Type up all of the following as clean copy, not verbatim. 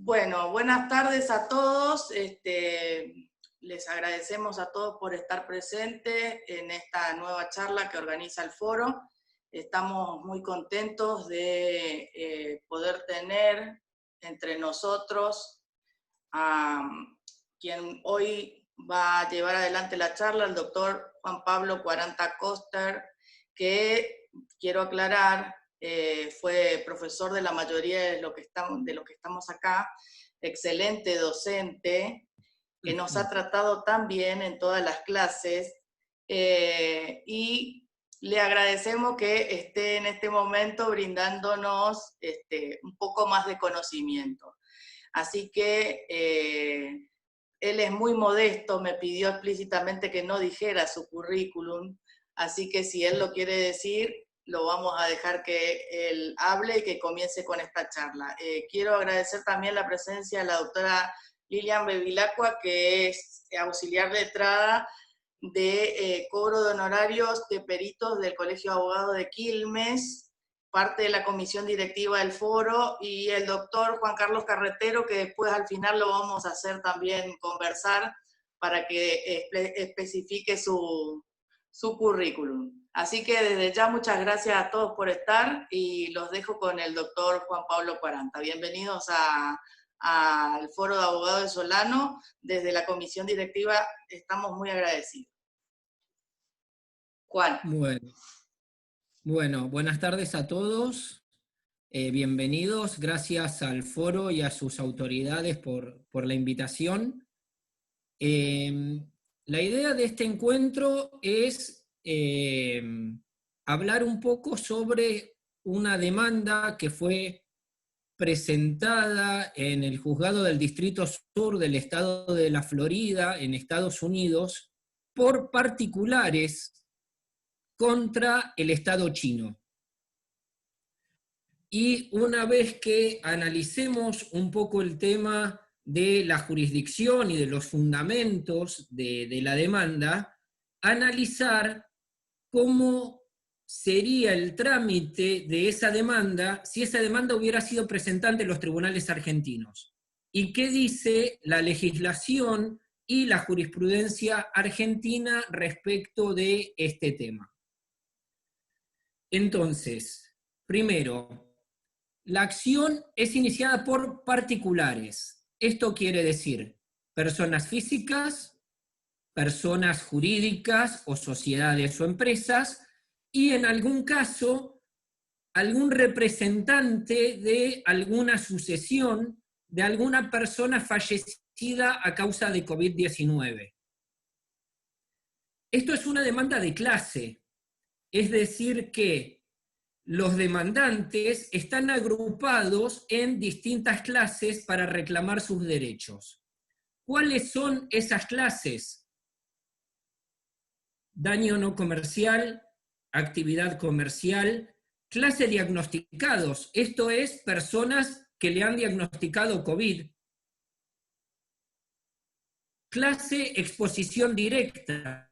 Bueno, buenas tardes a todos. Les agradecemos a todos por estar presentes en esta nueva charla que organiza el foro. Estamos muy contentos de poder tener entre nosotros a quien hoy va a llevar adelante la charla, el doctor Juan Pablo Quaranta Coster, que quiero aclarar, fue profesor de la mayoría de los que estamos acá, excelente docente, que nos ha tratado tan bien en todas las clases, y le agradecemos que esté en este momento brindándonos un poco más de conocimiento. Así que él es muy modesto, me pidió explícitamente que no dijera su currículum, así que si él lo quiere decir, lo vamos a dejar que él hable y que comience con esta charla. Quiero agradecer también la presencia de la doctora Lilian Bevilacqua, que es auxiliar letrada de cobro de honorarios de peritos del Colegio de Abogados de Quilmes, parte de la comisión directiva del foro, y el doctor Juan Carlos Carretero, que después al final lo vamos a hacer también conversar para que especifique su currículum. Así que desde ya muchas gracias a todos por estar y los dejo con el doctor Juan Pablo Quaranta. Bienvenidos al Foro de Abogados de Solano. Desde la comisión directiva estamos muy agradecidos. Juan. Bueno, buenas tardes a todos. Bienvenidos, gracias al foro y a sus autoridades por la invitación. La idea de este encuentro es hablar un poco sobre una demanda que fue presentada en el Juzgado del Distrito Sur del Estado de la Florida, en Estados Unidos, por particulares contra el Estado chino. Y una vez que analicemos un poco el tema de la jurisdicción y de los fundamentos de la demanda, analizar cómo sería el trámite de esa demanda si esa demanda hubiera sido presentada ante los tribunales argentinos. ¿Y qué dice la legislación y la jurisprudencia argentina respecto de este tema? Entonces, primero, la acción es iniciada por particulares. Esto quiere decir personas físicas, personas jurídicas o sociedades o empresas, y en algún caso, algún representante de alguna sucesión de alguna persona fallecida a causa de COVID-19. Esto es una demanda de clase. Es decir que los demandantes están agrupados en distintas clases para reclamar sus derechos. ¿Cuáles son esas clases? Daño no comercial, actividad comercial, clase diagnosticados, esto es, personas que le han diagnosticado COVID. Clase exposición directa.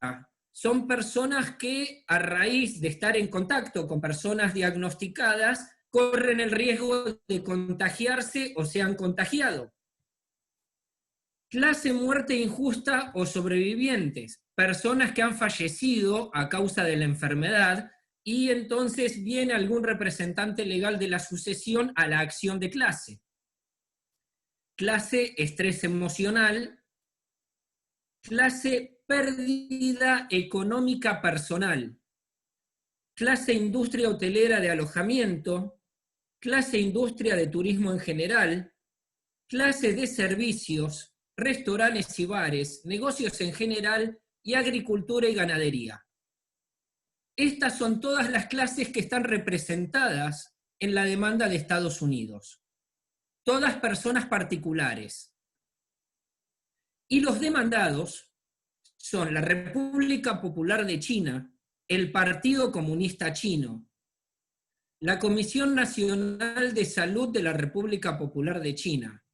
Son personas que, a raíz de estar en contacto con personas diagnosticadas, corren el riesgo de contagiarse o se han contagiado. Clase muerte injusta o sobrevivientes, personas que han fallecido a causa de la enfermedad y entonces viene algún representante legal de la sucesión a la acción de clase. Clase estrés emocional. Clase pérdida económica personal, clase industria hotelera de alojamiento, clase industria de turismo en general, clase de servicios, restaurantes y bares, negocios en general y agricultura y ganadería. Estas son todas las clases que están representadas en la demanda de Estados Unidos. Todas personas particulares. Y los demandados son la República Popular de China, el Partido Comunista Chino, la Comisión Nacional de Salud de la República Popular de China,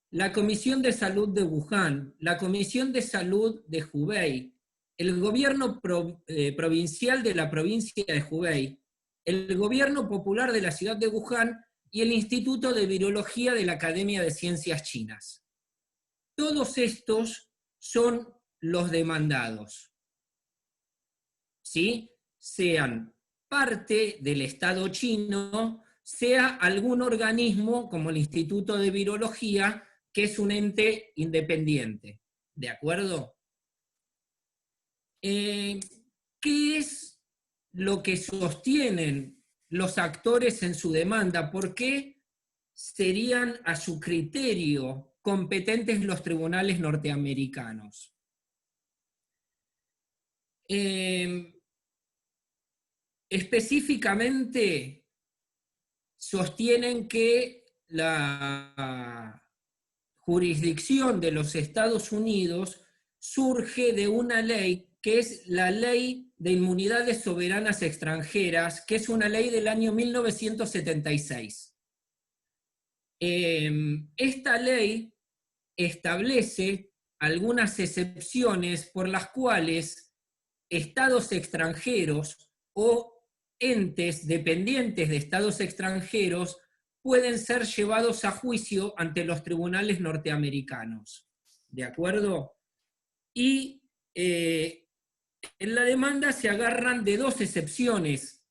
la Comisión de Salud de Wuhan, la Comisión de Salud de Hubei, el Gobierno Provincial de la provincia de Hubei, el Gobierno Popular de la ciudad de Wuhan y el Instituto de Virología de la Academia de Ciencias Chinas. Todos estos son los demandados, ¿sí? Sean parte del Estado chino, sea algún organismo como el Instituto de Virología, que es un ente independiente. ¿De acuerdo? ¿Qué es lo que sostienen los actores en su demanda? ¿Por qué serían a su criterio competentes los tribunales norteamericanos? Específicamente sostienen que la jurisdicción de los Estados Unidos surge de una ley que es la Ley de Inmunidades Soberanas Extranjeras, que es una ley del año 1976. Esta ley establece algunas excepciones por las cuales estados extranjeros o entes dependientes de estados extranjeros pueden ser llevados a juicio ante los tribunales norteamericanos. ¿De acuerdo? Y en la demanda se agarran de dos excepciones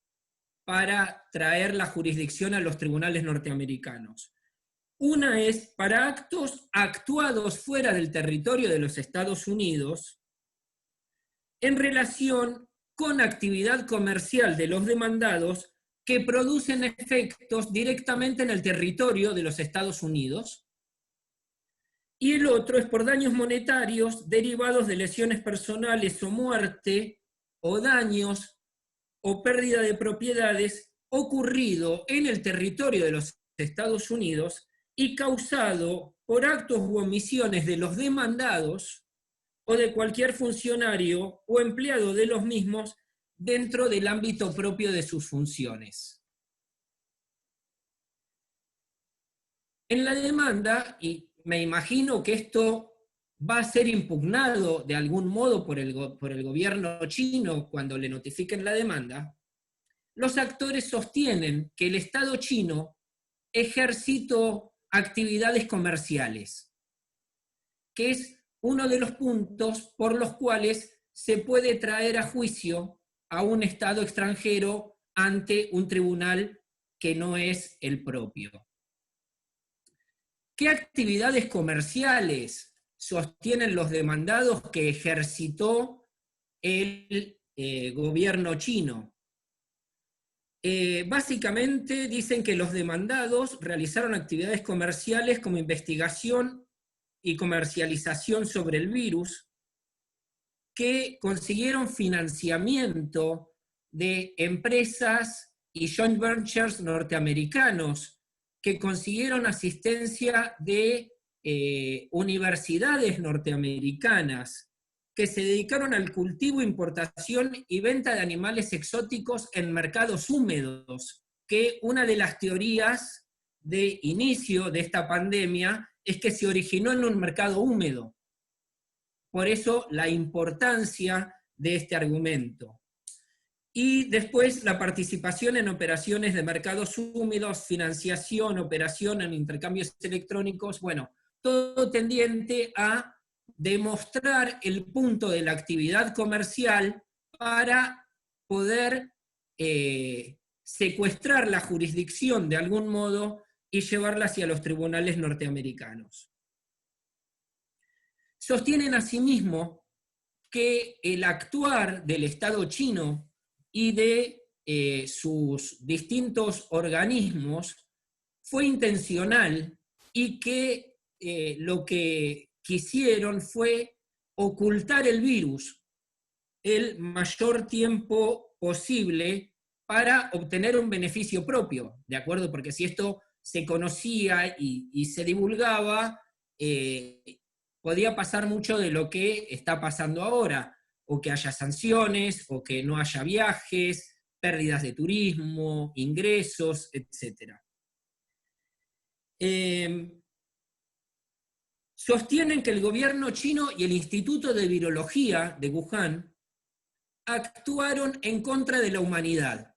para traer la jurisdicción a los tribunales norteamericanos. Una es para actos actuados fuera del territorio de los Estados Unidos en relación con actividad comercial de los demandados que producen efectos directamente en el territorio de los Estados Unidos. Y el otro es por daños monetarios derivados de lesiones personales o muerte, o daños o pérdida de propiedades ocurrido en el territorio de los Estados Unidos y causado por actos u omisiones de los demandados o de cualquier funcionario o empleado de los mismos dentro del ámbito propio de sus funciones. En la demanda, y me imagino que esto va a ser impugnado de algún modo por el gobierno chino cuando le notifiquen la demanda, los actores sostienen que el Estado chino ejercitó actividades comerciales, que es uno de los puntos por los cuales se puede traer a juicio a un Estado extranjero ante un tribunal que no es el propio. ¿Qué actividades comerciales sostienen los demandados que ejercitó el gobierno chino? Básicamente dicen que los demandados realizaron actividades comerciales como investigación y comercialización sobre el virus, que consiguieron financiamiento de empresas y joint ventures norteamericanos, que consiguieron asistencia de universidades norteamericanas, que se dedicaron al cultivo, importación y venta de animales exóticos en mercados húmedos, que una de las teorías de inicio de esta pandemia es que se originó en un mercado húmedo. Por eso la importancia de este argumento. Y después la participación en operaciones de mercados húmedos, financiación, operación en intercambios electrónicos, bueno, todo tendiente a demostrar el punto de la actividad comercial para poder secuestrar la jurisdicción de algún modo y llevarla hacia los tribunales norteamericanos. Sostienen asimismo que el actuar del Estado chino y de sus distintos organismos fue intencional y que lo que quisieron fue ocultar el virus el mayor tiempo posible para obtener un beneficio propio, ¿de acuerdo? Porque si esto se conocía y se divulgaba, podía pasar mucho de lo que está pasando ahora, o que haya sanciones, o que no haya viajes, pérdidas de turismo, ingresos, etc. Sostienen que el gobierno chino y el Instituto de Virología de Wuhan actuaron en contra de la humanidad,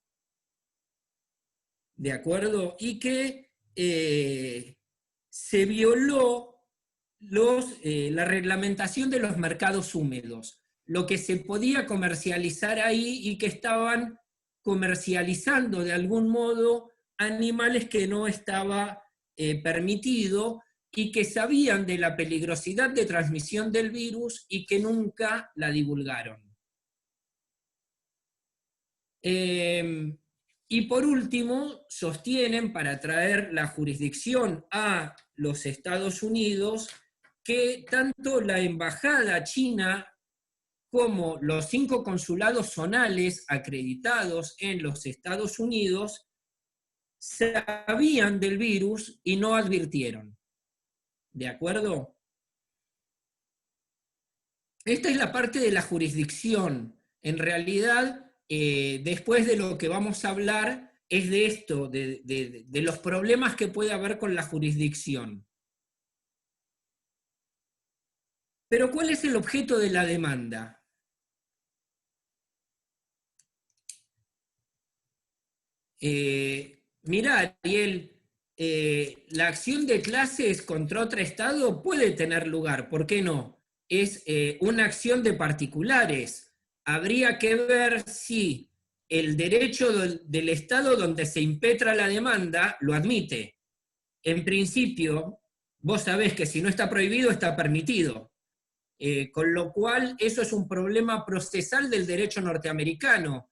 ¿de acuerdo? Y que se violó la reglamentación de los mercados húmedos, lo que se podía comercializar ahí y que estaban comercializando de algún modo animales que no estaba permitido y que sabían de la peligrosidad de transmisión del virus y que nunca la divulgaron. Y por último, sostienen, para traer la jurisdicción a los Estados Unidos, que tanto la embajada china como los 5 consulados zonales acreditados en los Estados Unidos sabían del virus y no advirtieron. ¿De acuerdo? Esta es la parte de la jurisdicción. En realidad, después de lo que vamos a hablar, es de esto, de los problemas que puede haber con la jurisdicción. Pero ¿cuál es el objeto de la demanda? Mirá, Ariel, la acción de clases contra otro Estado puede tener lugar, ¿por qué no? Es una acción de particulares. Habría que ver si el derecho del Estado donde se impetra la demanda lo admite. En principio, vos sabés que si no está prohibido, está permitido. Con lo cual, eso es un problema procesal del derecho norteamericano.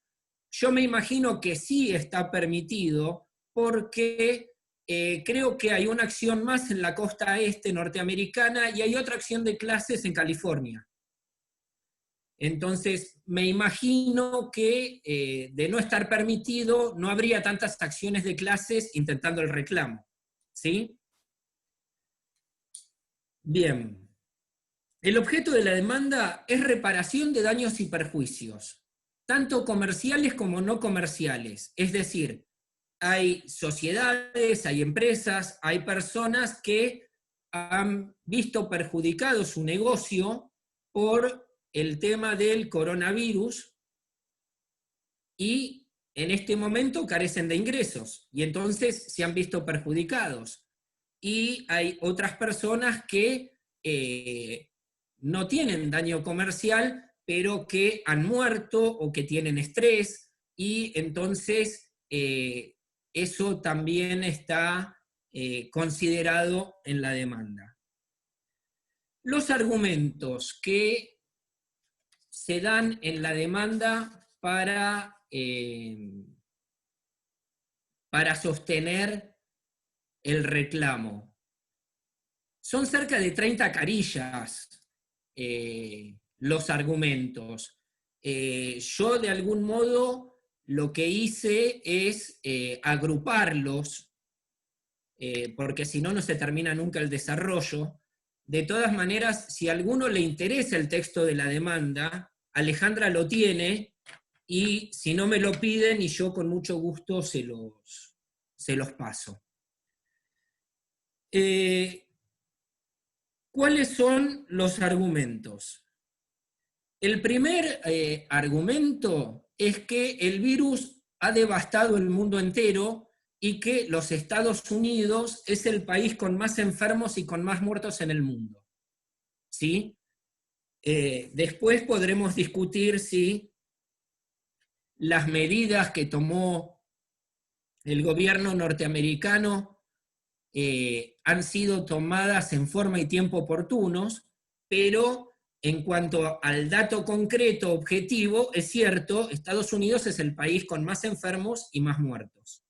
Yo me imagino que sí está permitido porque creo que hay una acción más en la costa este norteamericana y hay otra acción de clases en California. Entonces, me imagino que de no estar permitido no habría tantas acciones de clases intentando el reclamo. ¿Sí? Bien. El objeto de la demanda es reparación de daños y perjuicios, tanto comerciales como no comerciales. Es decir, hay sociedades, hay empresas, hay personas que han visto perjudicado su negocio por el tema del coronavirus y en este momento carecen de ingresos y entonces se han visto perjudicados. Y hay otras personas que no tienen daño comercial, pero que han muerto o que tienen estrés, y entonces eso también está considerado en la demanda. Los argumentos que se dan en la demanda para sostener el reclamo. Son cerca de 30 carillas los argumentos. Yo de algún modo lo que hice es agruparlos, porque si no, no se termina nunca el desarrollo. De todas maneras, si a alguno le interesa el texto de la demanda, Alejandra lo tiene, y si no me lo piden, y yo con mucho gusto se los paso. ¿Cuáles son los argumentos? El primer argumento es que el virus ha devastado el mundo entero y que los Estados Unidos es el país con más enfermos y con más muertos en el mundo. ¿Sí? Después podremos discutir si las medidas que tomó el gobierno norteamericano han sido tomadas en forma y tiempo oportunos, pero en cuanto al dato concreto, objetivo, es cierto, Estados Unidos es el país con más enfermos y más muertos.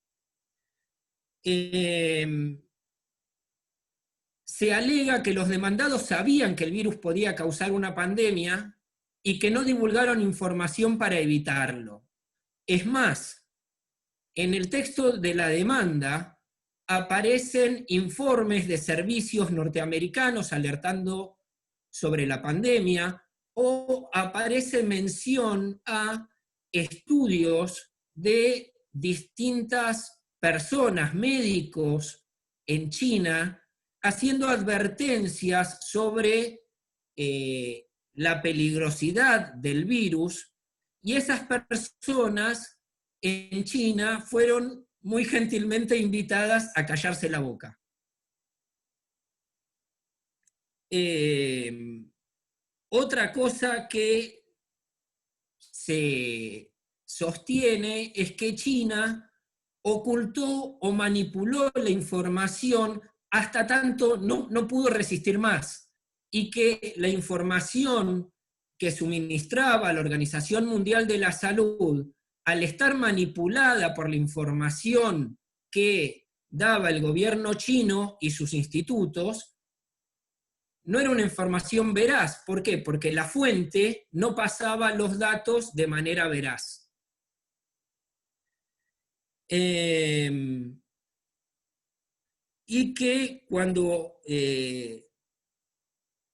Se alega que los demandados sabían que el virus podía causar una pandemia y que no divulgaron información para evitarlo. Es más, en el texto de la demanda aparecen informes de servicios norteamericanos alertando sobre la pandemia, o aparece mención a estudios de distintas personas, médicos en China, haciendo advertencias sobre la peligrosidad del virus, y esas personas en China fueron muy gentilmente invitadas a callarse la boca. Otra cosa que se sostiene es que China ocultó o manipuló la información hasta tanto no pudo resistir más, y que la información que suministraba la Organización Mundial de la Salud, al estar manipulada por la información que daba el gobierno chino y sus institutos, no era una información veraz. ¿Por qué? Porque la fuente no pasaba los datos de manera veraz. Y que cuando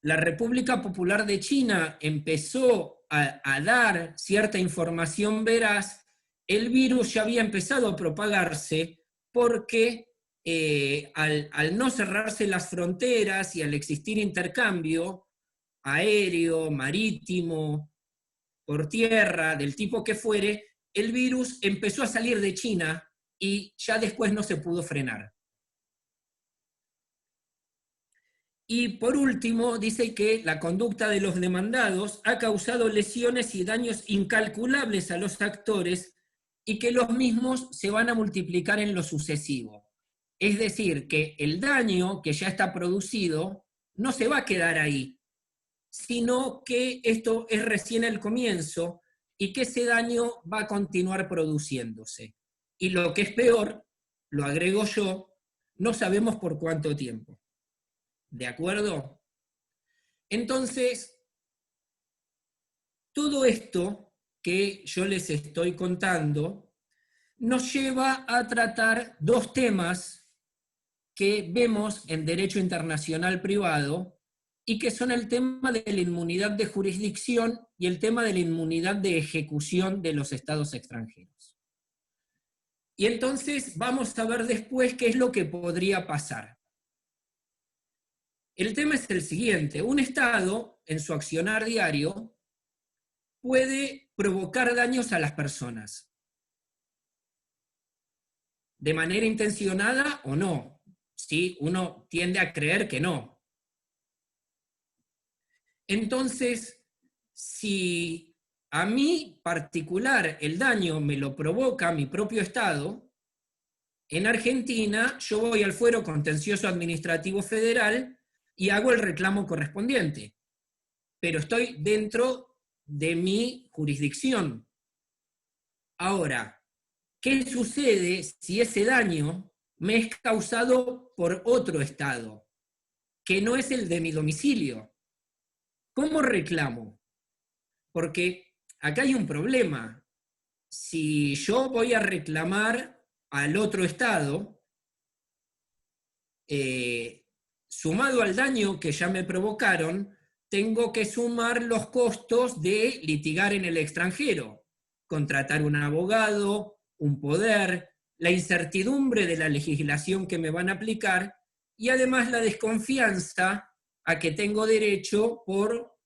la República Popular de China empezó a dar cierta información veraz, el virus ya había empezado a propagarse porque al no cerrarse las fronteras y al existir intercambio aéreo, marítimo, por tierra, del tipo que fuere, el virus empezó a salir de China y ya después no se pudo frenar. Y por último, dice que la conducta de los demandados ha causado lesiones y daños incalculables a los actores y que los mismos se van a multiplicar en lo sucesivo. Es decir, que el daño que ya está producido no se va a quedar ahí, sino que esto es recién el comienzo y que ese daño va a continuar produciéndose. Y lo que es peor, lo agrego yo, no sabemos por cuánto tiempo. ¿De acuerdo? Entonces, todo esto que yo les estoy contando nos lleva a tratar dos temas que vemos en derecho internacional privado y que son el tema de la inmunidad de jurisdicción y el tema de la inmunidad de ejecución de los estados extranjeros. Y entonces vamos a ver después qué es lo que podría pasar. El tema es el siguiente: un Estado, en su accionar diario, puede provocar daños a las personas, de manera intencionada o no. ¿Sí? Uno tiende a creer que no. Entonces, si a mí particular el daño me lo provoca mi propio Estado, en Argentina yo voy al Fuero Contencioso Administrativo Federal y hago el reclamo correspondiente, pero estoy dentro de mi jurisdicción. Ahora, ¿qué sucede si ese daño me es causado por otro Estado, que no es el de mi domicilio? ¿Cómo reclamo? Porque acá hay un problema. Si yo voy a reclamar al otro Estado, sumado al daño que ya me provocaron, tengo que sumar los costos de litigar en el extranjero, contratar un abogado, un poder, la incertidumbre de la legislación que me van a aplicar y además la desconfianza a que tengo derecho por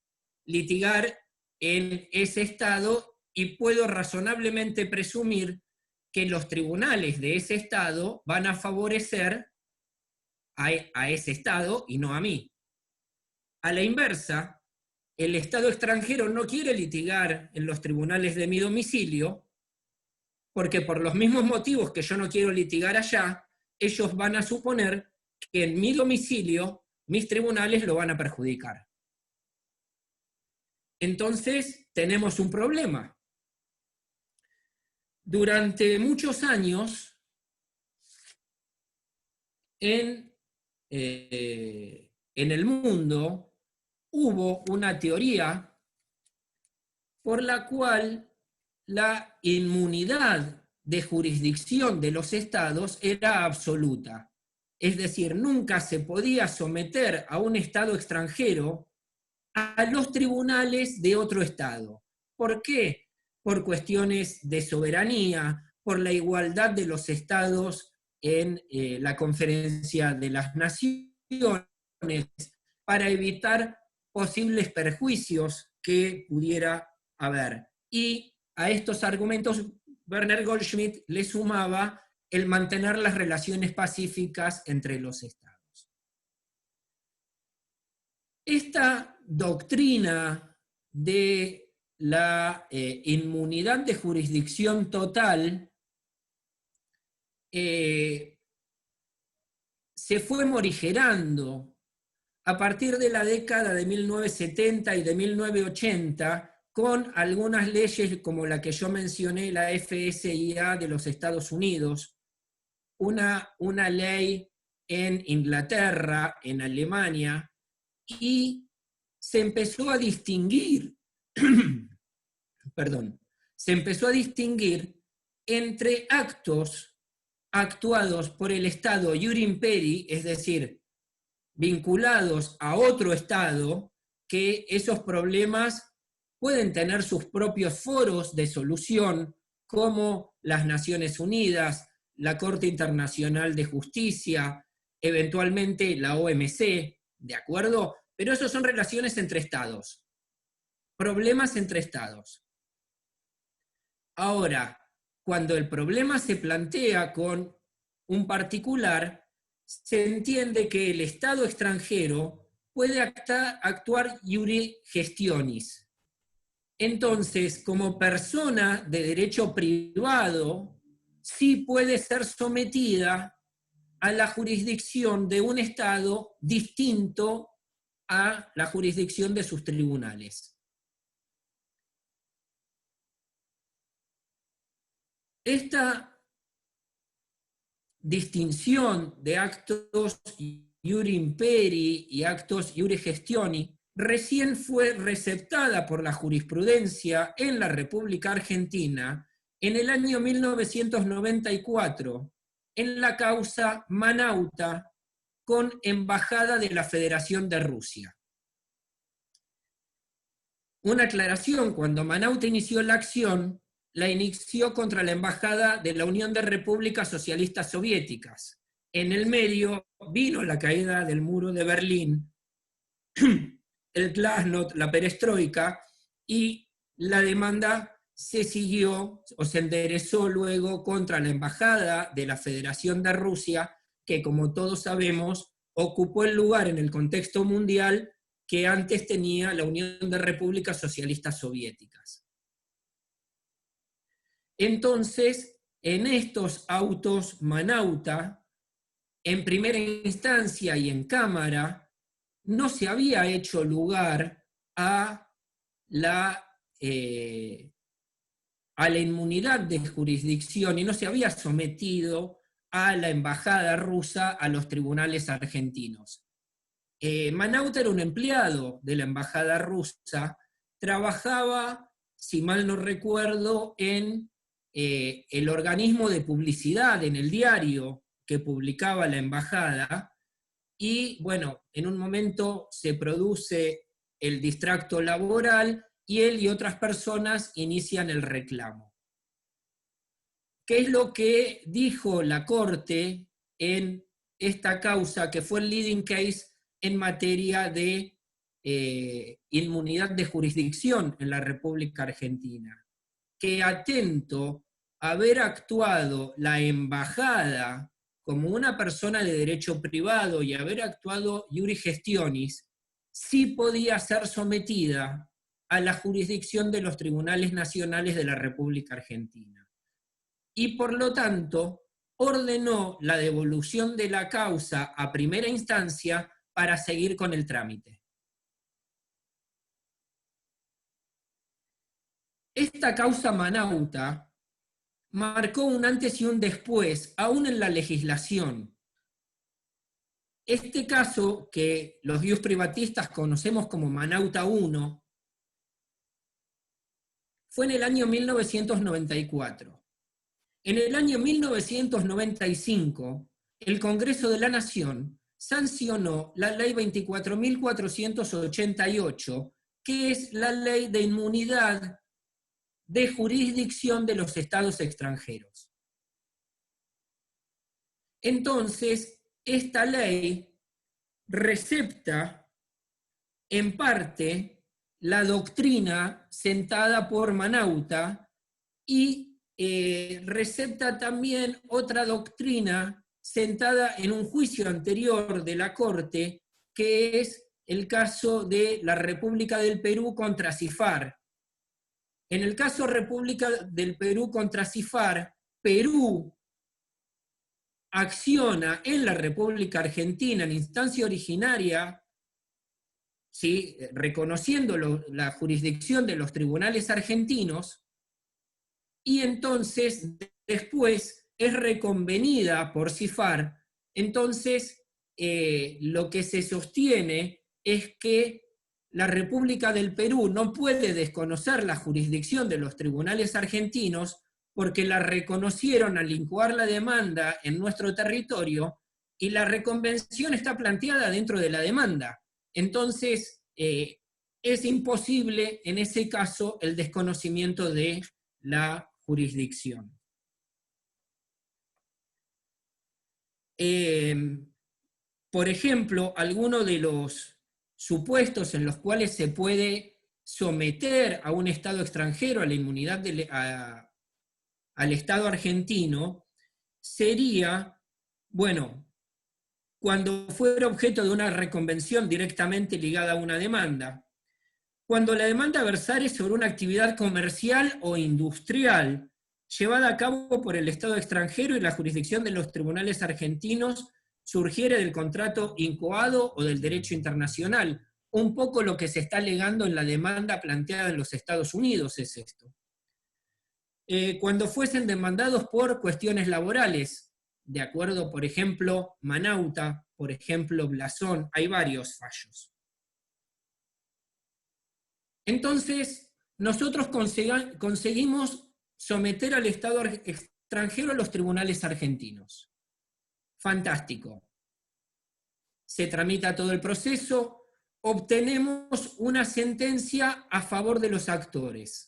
litigar en ese Estado, y puedo razonablemente presumir que los tribunales de ese Estado van a favorecer a ese Estado y no a mí. A la inversa, el Estado extranjero no quiere litigar en los tribunales de mi domicilio porque por los mismos motivos que yo no quiero litigar allá, ellos van a suponer que en mi domicilio mis tribunales lo van a perjudicar. Entonces tenemos un problema. Durante muchos años, en el mundo, hubo una teoría por la cual la inmunidad de jurisdicción de los estados era absoluta. Es decir, nunca se podía someter a un estado extranjero a los tribunales de otro estado. ¿Por qué? Por cuestiones de soberanía, por la igualdad de los estados en la Conferencia de las Naciones, para evitar posibles perjuicios que pudiera haber. Y a estos argumentos Werner Goldschmidt le sumaba el mantener las relaciones pacíficas entre los estados. Esta doctrina de la inmunidad de jurisdicción total se fue morigerando a partir de la década de 1970 y de 1980, con algunas leyes como la que yo mencioné, la FSIA de los Estados Unidos, una ley en Inglaterra, en Alemania, y se empezó a distinguir, se empezó a distinguir entre actos actuados por el Estado iure imperi, es decir, vinculados a otro Estado, que esos problemas pueden tener sus propios foros de solución, como las Naciones Unidas, la Corte Internacional de Justicia, eventualmente la OMC, ¿de acuerdo? Pero eso son relaciones entre Estados, problemas entre Estados. Ahora, cuando el problema se plantea con un particular, se entiende que el Estado extranjero puede actuar iure gestionis. Entonces, como persona de derecho privado, sí puede ser sometida a la jurisdicción de un Estado distinto a la jurisdicción de sus tribunales. Esta distinción de actos iure imperi y actos iure gestioni recién fue receptada por la jurisprudencia en la República Argentina en el año 1994, en la causa Manauta con Embajada de la Federación de Rusia. Una aclaración: cuando Manauta inició la acción, la inició contra la Embajada de la Unión de Repúblicas Socialistas Soviéticas. En el medio vino la caída del muro de Berlín, el glasnost, la perestroika, y la demanda se siguió o se enderezó luego contra la Embajada de la Federación de Rusia, que, como todos sabemos, ocupó el lugar en el contexto mundial que antes tenía la Unión de Repúblicas Socialistas Soviéticas. Entonces, en estos autos Manauta, en primera instancia y en Cámara, no se había hecho lugar a la inmunidad de jurisdicción y no se había sometido a la embajada rusa a los tribunales argentinos. Manauta era un empleado de la embajada rusa, trabajaba, si mal no recuerdo, en el organismo de publicidad, en el diario que publicaba la embajada, y bueno, en un momento se produce el distracto laboral y él y otras personas inician el reclamo. ¿Qué es lo que dijo la Corte en esta causa, que fue el leading case en materia de inmunidad de jurisdicción en la República Argentina? Que atento a haber actuado la embajada como una persona de derecho privado y haber actuado iure gestionis, sí podía ser sometida a la jurisdicción de los tribunales nacionales de la República Argentina. Y por lo tanto, ordenó la devolución de la causa a primera instancia para seguir con el trámite. Esta causa Manauta marcó un antes y un después, aún en la legislación. Este caso, que los ius privatistas conocemos como Manauta 1, fue en el año 1994. En el año 1995, el Congreso de la Nación sancionó la Ley 24.488, que es la ley de inmunidad de jurisdicción de los estados extranjeros. Entonces, esta ley recepta en parte la doctrina sentada por Manauta y recepta también otra doctrina sentada en un juicio anterior de la Corte, que es el caso de la República del Perú contra CIFAR. En el caso República del Perú contra CIFAR, Perú acciona en la República Argentina en instancia originaria, ¿sí?, reconociendo la jurisdicción de los tribunales argentinos, y entonces después es reconvenida por CIFAR. Entonces lo que se sostiene es que la República del Perú no puede desconocer la jurisdicción de los tribunales argentinos porque la reconocieron al incoar la demanda en nuestro territorio y la reconvención está planteada dentro de la demanda. Entonces, es imposible en ese caso el desconocimiento de la jurisdicción. Por ejemplo, algunos de los supuestos en los cuales se puede someter a un Estado extranjero a la inmunidad al Estado argentino sería, bueno, cuando fuera objeto de una reconvención directamente ligada a una demanda, cuando la demanda versare sobre una actividad comercial o industrial llevada a cabo por el Estado extranjero y la jurisdicción de los tribunales argentinos surgiere del contrato incoado o del derecho internacional. Un poco lo que se está alegando en la demanda planteada en los Estados Unidos es esto. Cuando fuesen demandados por cuestiones laborales, de acuerdo, por ejemplo, Manauta, por ejemplo, Blasón, hay varios fallos. Entonces, nosotros conseguimos someter al Estado extranjero a los tribunales argentinos. Fantástico. Se tramita todo el proceso, obtenemos una sentencia a favor de los actores.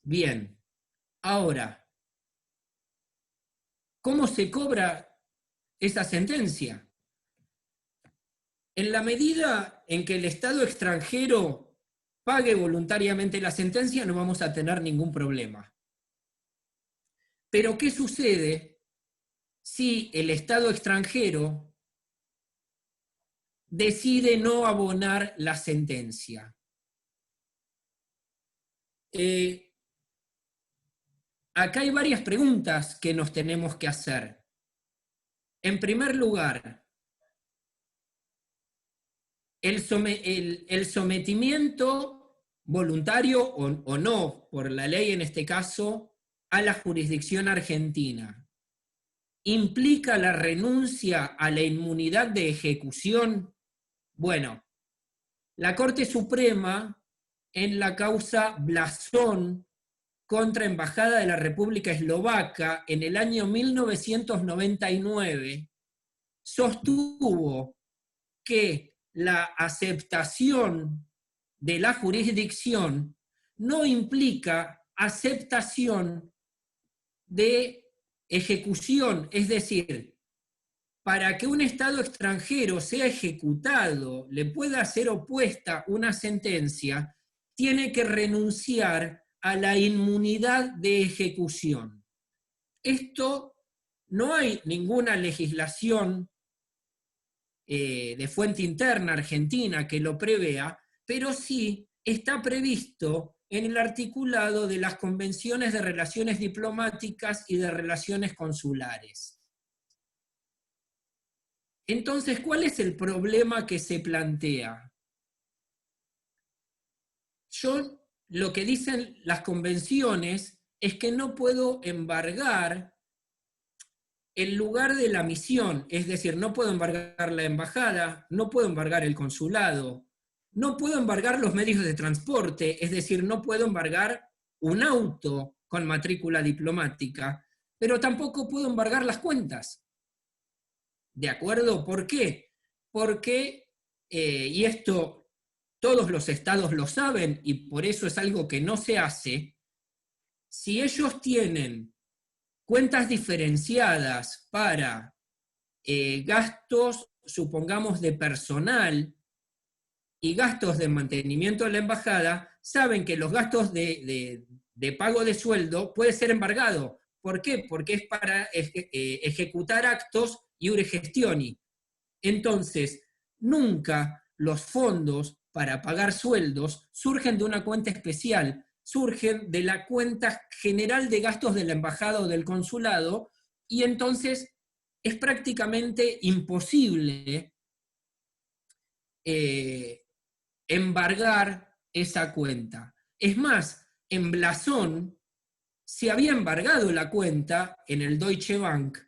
Bien, ahora, ¿cómo se cobra esa sentencia? En la medida en que el Estado extranjero pague voluntariamente la sentencia, no vamos a tener ningún problema. Pero ¿qué sucede si el Estado extranjero decide no abonar la sentencia? Acá hay varias preguntas que nos tenemos que hacer. En primer lugar, el sometimiento voluntario o no, por la ley en este caso, a la jurisdicción argentina, ¿implica la renuncia a la inmunidad de ejecución? Bueno, la Corte Suprema, en la causa Blasón contra Embajada de la República Eslovaca en el año 1999, sostuvo que la aceptación de la jurisdicción no implica aceptación de ejecución, es decir, para que un Estado extranjero sea ejecutado, le pueda ser opuesta una sentencia, tiene que renunciar a la inmunidad de ejecución. Esto no hay ninguna legislación de fuente interna argentina que lo prevea, pero sí está previsto en el articulado de las convenciones de relaciones diplomáticas y de relaciones consulares. Entonces, ¿cuál es el problema que se plantea? Lo que dicen las convenciones es que no puedo embargar el lugar de la misión, es decir, no puedo embargar la embajada, no puedo embargar el consulado, no puedo embargar los medios de transporte, es decir, no puedo embargar un auto con matrícula diplomática, pero tampoco puedo embargar las cuentas. ¿De acuerdo? ¿Por qué? Porque, y esto todos los estados lo saben y por eso es algo que no se hace, si ellos tienen cuentas diferenciadas para gastos, supongamos, de personal y gastos de mantenimiento de la embajada, saben que los gastos de de pago de sueldo puede ser embargado. ¿Por qué? Porque es para ejecutar actos iure gestioni. Entonces, nunca los fondos para pagar sueldos surgen de una cuenta especial, surgen de la cuenta general de gastos de la embajada o del consulado, y entonces es prácticamente imposible embargar esa cuenta. Es más, en Blasón se había embargado la cuenta en el Deutsche Bank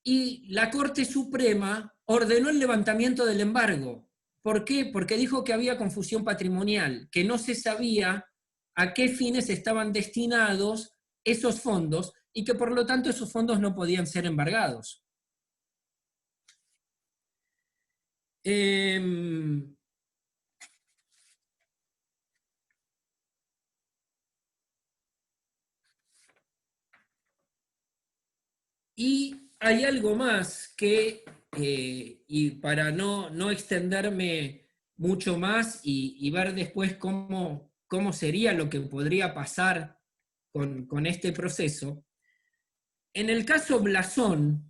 y la Corte Suprema ordenó el levantamiento del embargo. ¿Por qué? Porque dijo que había confusión patrimonial, que no se sabía a qué fines estaban destinados esos fondos y que por lo tanto esos fondos no podían ser embargados. Y hay algo más que, y para no extenderme mucho más y ver después cómo sería lo que podría pasar con este proceso, en el caso Blasón,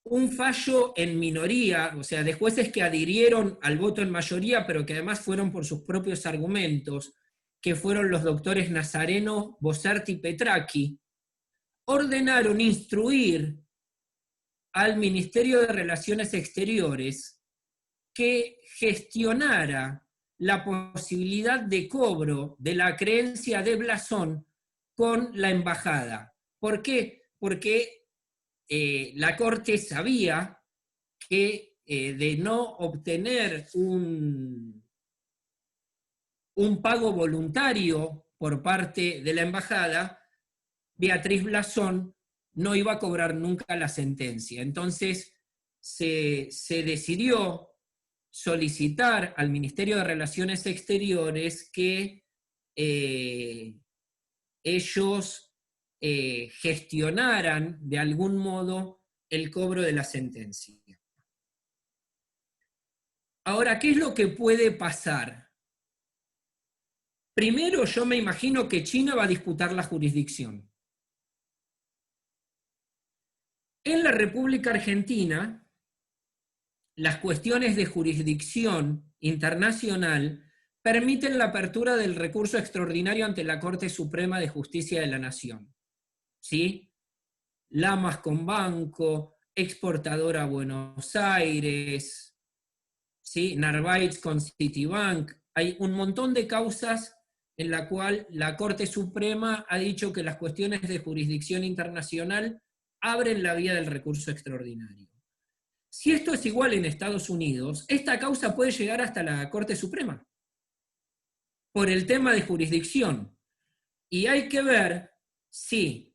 un fallo en minoría, o sea, de jueces que adhirieron al voto en mayoría, pero que además fueron por sus propios argumentos, que fueron los doctores Nazareno, Boserti y Petracchi, ordenaron instruir al Ministerio de Relaciones Exteriores que gestionara la posibilidad de cobro de la creencia de Blasón con la embajada. ¿Por qué? Porque la Corte sabía que de no obtener un pago voluntario por parte de la embajada, Beatriz Blasón no iba a cobrar nunca la sentencia. Entonces se decidió solicitar al Ministerio de Relaciones Exteriores que ellos gestionaran de algún modo el cobro de la sentencia. Ahora, ¿qué es lo que puede pasar? Primero, yo me imagino que China va a disputar la jurisdicción. En la República Argentina, las cuestiones de jurisdicción internacional permiten la apertura del recurso extraordinario ante la Corte Suprema de Justicia de la Nación. ¿Sí? Lamas con Banco, Exportadora Buenos Aires, ¿sí? Narváez con Citibank. Hay un montón de causas en la cual la Corte Suprema ha dicho que las cuestiones de jurisdicción internacional abren la vía del recurso extraordinario. Si esto es igual en Estados Unidos, esta causa puede llegar hasta la Corte Suprema por el tema de jurisdicción. Y hay que ver si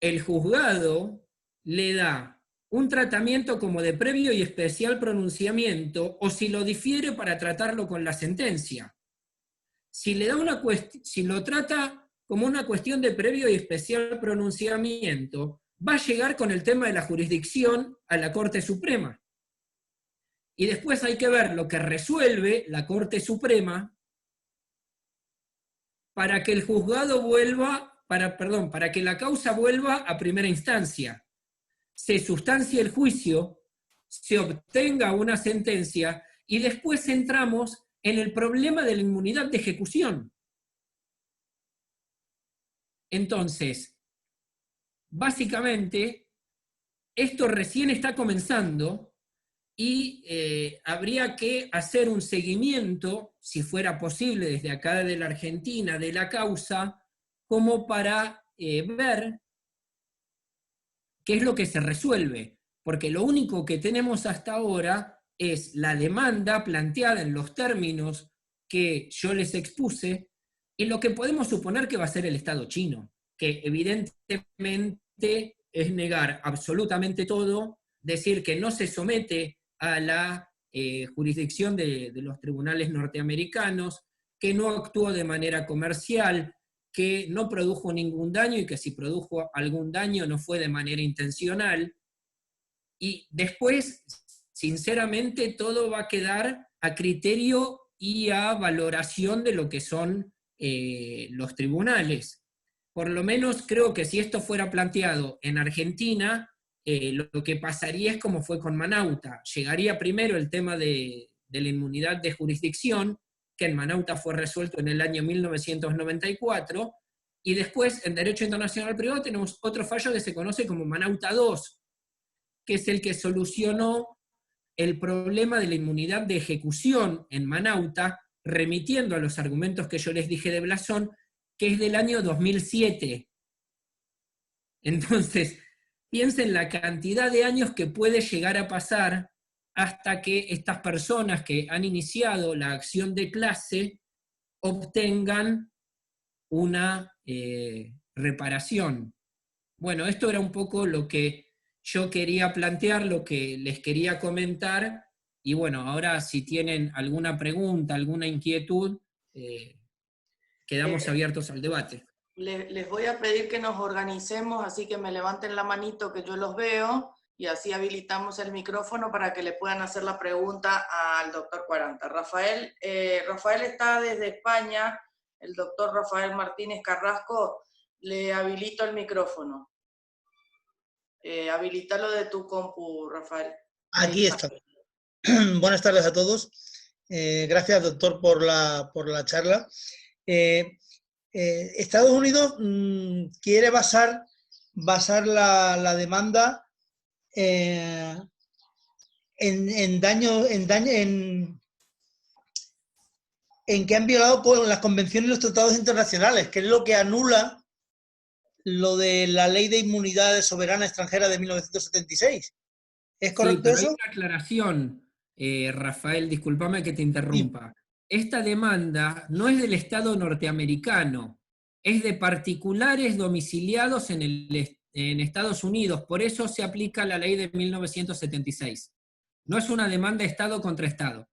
el juzgado le da un tratamiento como de previo y especial pronunciamiento o si lo difiere para tratarlo con la sentencia. Si lo trata como una cuestión de previo y especial pronunciamiento, va a llegar con el tema de la jurisdicción a la Corte Suprema. Y después hay que ver lo que resuelve la Corte Suprema para que el juzgado para que la causa vuelva a primera instancia. Se sustancie el juicio, se obtenga una sentencia y después entramos en el problema de la inmunidad de ejecución. Entonces, básicamente, esto recién está comenzando y habría que hacer un seguimiento, si fuera posible desde acá de la Argentina, de la causa, como para ver qué es lo que se resuelve. Porque lo único que tenemos hasta ahora es la demanda planteada en los términos que yo les expuse, y lo que podemos suponer que va a ser el Estado chino, que evidentemente es negar absolutamente todo, decir que no se somete a la jurisdicción de los tribunales norteamericanos, que no actuó de manera comercial, que no produjo ningún daño y que si produjo algún daño no fue de manera intencional. Y después, sinceramente, todo va a quedar a criterio y a valoración de lo que son los tribunales. Por lo menos creo que si esto fuera planteado en Argentina, lo que pasaría es como fue con Manauta. Llegaría primero el tema de la inmunidad de jurisdicción, que en Manauta fue resuelto en el año 1994, y después en Derecho Internacional Privado tenemos otro fallo que se conoce como Manauta II, que es el que solucionó el problema de la inmunidad de ejecución en Manauta, remitiendo a los argumentos que yo les dije de Blasón, que es del año 2007. Entonces, piensen la cantidad de años que puede llegar a pasar hasta que estas personas que han iniciado la acción de clase obtengan una reparación. Bueno, esto era un poco lo que yo quería plantear, lo que les quería comentar, y bueno, ahora si tienen alguna pregunta, alguna inquietud, quedamos abiertos al debate. Les voy a pedir que nos organicemos, así que me levanten la manito que yo los veo, y así habilitamos el micrófono para que le puedan hacer la pregunta al doctor 40. Rafael está desde España, el doctor Rafael Martínez Carrasco, le habilito el micrófono. Habilitalo de tu compu, Rafael. Aquí está. Buenas tardes a todos. Gracias, doctor, por la charla. Estados Unidos quiere basar la demanda en que han violado por las convenciones y los tratados internacionales, que es lo que anula lo de la Ley de Inmunidad Soberana Extranjera de 1976. ¿Es correcto eso? Sí, pero hay una aclaración, Rafael, discúlpame que te interrumpa. Sí. Esta demanda no es del Estado norteamericano, es de particulares domiciliados en Estados Unidos, por eso se aplica la ley de 1976. No es una demanda Estado contra Estado.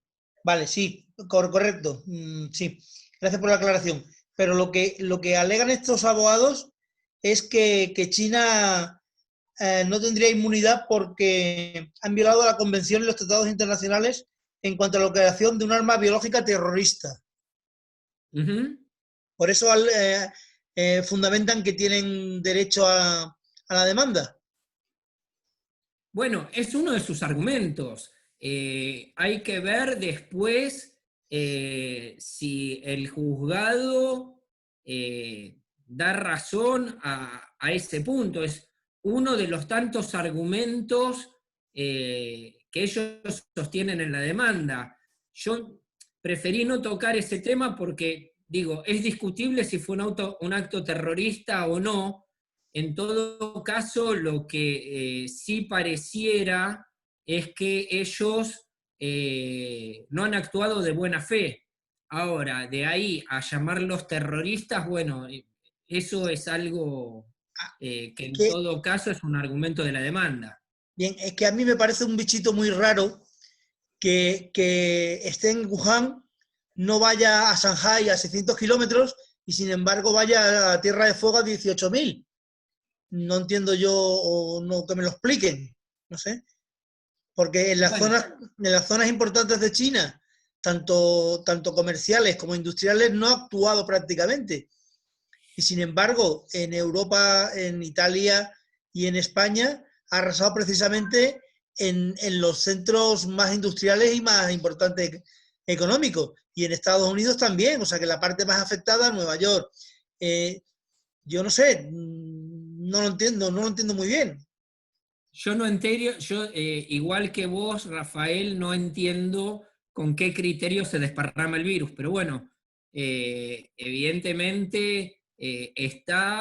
Vale, sí, correcto. Sí, gracias por la aclaración. Pero lo que alegan estos abogados es que China no tendría inmunidad porque han violado la Convención y los tratados internacionales en cuanto a la creación de un arma biológica terrorista. Por eso fundamentan que tienen derecho a la demanda. Bueno, es uno de sus argumentos. Hay que ver después si el juzgado da razón a ese punto. Es uno de los tantos argumentos que ellos sostienen en la demanda. Yo preferí no tocar ese tema porque, digo, es discutible si fue un acto terrorista o no. En todo caso, lo que sí pareciera es que ellos no han actuado de buena fe. Ahora, de ahí a llamarlos terroristas, bueno, eso es algo que en todo caso es un argumento de la demanda. Bien, es que a mí me parece un bichito muy raro que esté en Wuhan, no vaya a Shanghái a 600 kilómetros y sin embargo vaya a Tierra de Fuego a 18.000. No entiendo yo, o no, que me lo expliquen, no sé. Porque en las zonas importantes de China, tanto comerciales como industriales, no ha actuado prácticamente. Y sin embargo, en Europa, en Italia y en España, ha arrasado precisamente en los centros más industriales y más importantes económicos. Y en Estados Unidos también, o sea que la parte más afectada, Nueva York. Yo no sé, no lo entiendo muy bien. Yo no entiendo, igual que vos, Rafael, no entiendo con qué criterio se desparrama el virus, pero bueno, evidentemente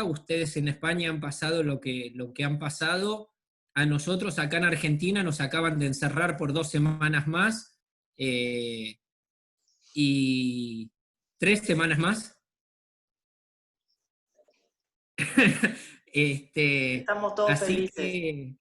ustedes en España han pasado lo que han pasado, a nosotros acá en Argentina nos acaban de encerrar por 2 semanas más, y 3 semanas más. Estamos todos felices.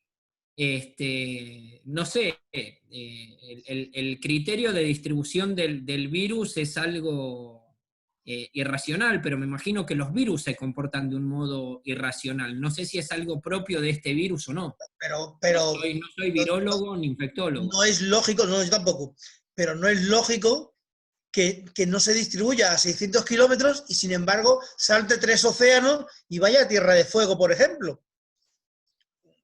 No sé, el criterio de distribución del virus es algo irracional, pero me imagino que los virus se comportan de un modo irracional. No sé si es algo propio de este virus o no. Pero no soy virólogo ni infectólogo. No es lógico, no, yo tampoco, pero no es lógico que no se distribuya a 600 kilómetros y sin embargo salte 3 océanos y vaya a Tierra de Fuego, por ejemplo.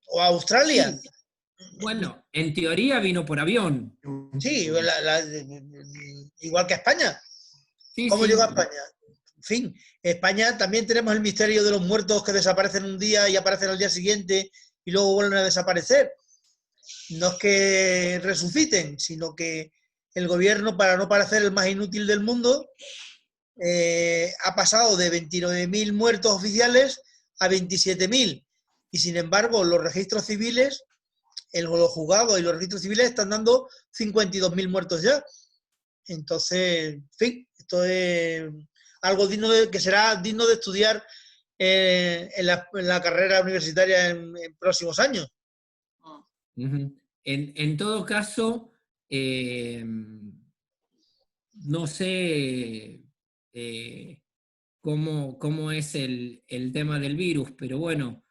O a Australia. Sí. Bueno, en teoría vino por avión. Sí, igual que España. Sí, ¿Cómo sí. llegó a España? En fin, España también tenemos el misterio de los muertos que desaparecen un día y aparecen al día siguiente y luego vuelven a desaparecer. No es que resuciten, sino que el gobierno, para no parecer el más inútil del mundo, ha pasado de 29.000 muertos oficiales a 27.000. Y sin embargo, los registros civiles, los juzgados y los registros civiles están dando 52.000 muertos ya. Entonces, en fin, esto es algo que será digno de estudiar en la carrera universitaria en próximos años. En todo caso, no sé cómo es el tema del virus, pero bueno,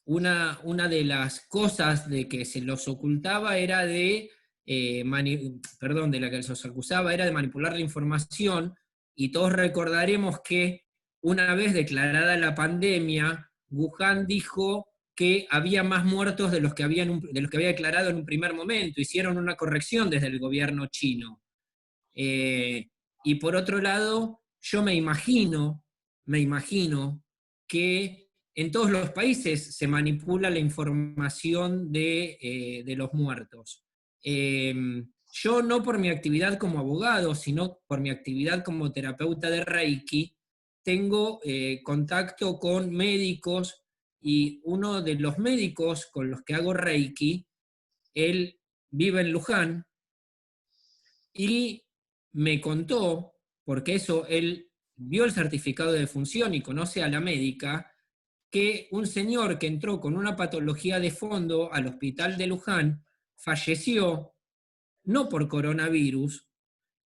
una de las cosas de que se los ocultaba era de la que se los acusaba era de manipular la información, y todos recordaremos que una vez declarada la pandemia, Wuhan dijo que había más muertos de los que había declarado en un primer momento. Hicieron una corrección desde el gobierno chino. Y por otro lado, yo me imagino que en todos los países se manipula la información de los muertos. Yo no por mi actividad como abogado, sino por mi actividad como terapeuta de Reiki, tengo contacto con médicos, y uno de los médicos con los que hago Reiki, él vive en Luján, y me contó, porque eso él vio el certificado de defunción y conoce a la médica, que un señor que entró con una patología de fondo al hospital de Luján falleció, no por coronavirus,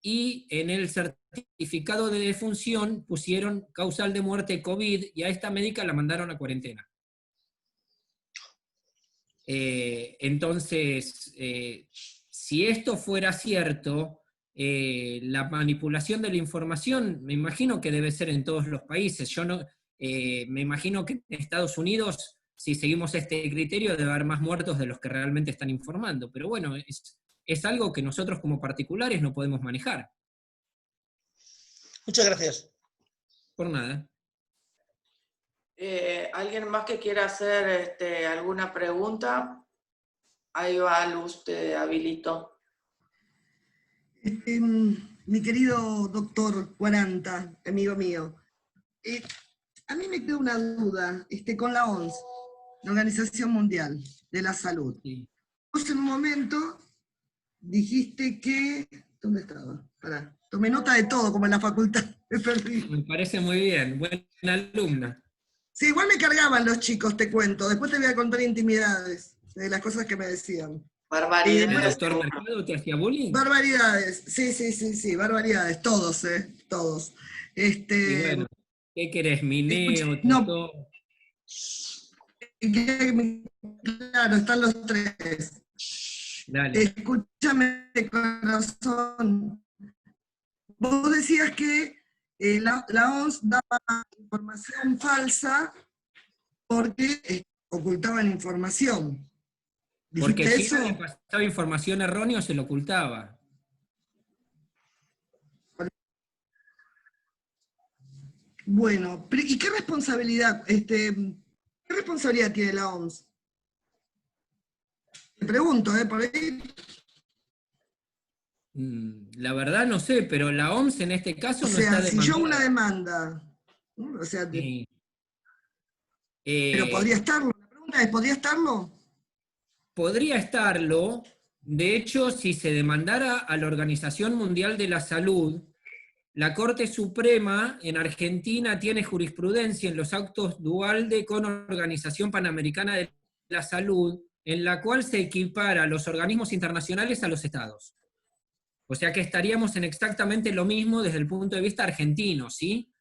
y en el certificado de defunción pusieron causal de muerte COVID, y a esta médica la mandaron a cuarentena. Entonces, si esto fuera cierto, la manipulación de la información, me imagino que debe ser en todos los países. Yo no, me imagino que en Estados Unidos, si seguimos este criterio, debe haber más muertos de los que realmente están informando. Pero bueno, es algo que nosotros como particulares no podemos manejar. Muchas gracias. Por nada. ¿Alguien más que quiera hacer alguna pregunta? Ahí va, Luz, te habilito. Mi querido doctor 40, amigo mío, a mí me queda una duda con la OMS, la Organización Mundial de la Salud. Sí. Vos en un momento dijiste que... ¿Dónde estaba? Pará, tomé nota de todo, como en la facultad, me perdí. Me parece muy bien, buena alumna. Sí, igual me cargaban los chicos, te cuento. Después te voy a contar intimidades de las cosas que me decían. Barbaridades. ¿El doctor Mercado te hacía bullying? Barbaridades, sí, barbaridades, todos, todos. Y bueno, ¿qué querés? Mineo, no, Totó. Claro, están los tres. Dale. Escúchame, corazón. Vos decías que la OMS daba información falsa porque ocultaban información. Porque ¿Dijiste China eso? le pasaba información errónea o se lo ocultaba. Bueno, ¿y qué responsabilidad tiene la OMS? Te pregunto, por ahí. La verdad no sé, pero la OMS en este caso no está Si yo demandada. una demanda, ¿no? Sí. Pero podría estarlo. La pregunta es, ¿podría estarlo? Podría estarlo. De hecho, si se demandara a la Organización Mundial de la Salud, la Corte Suprema en Argentina tiene jurisprudencia en los actos Duhalde con Organización Panamericana de la Salud, en la cual se equipara a los organismos internacionales a los estados. O sea que estaríamos en exactamente lo mismo desde el punto de vista argentino, ¿sí?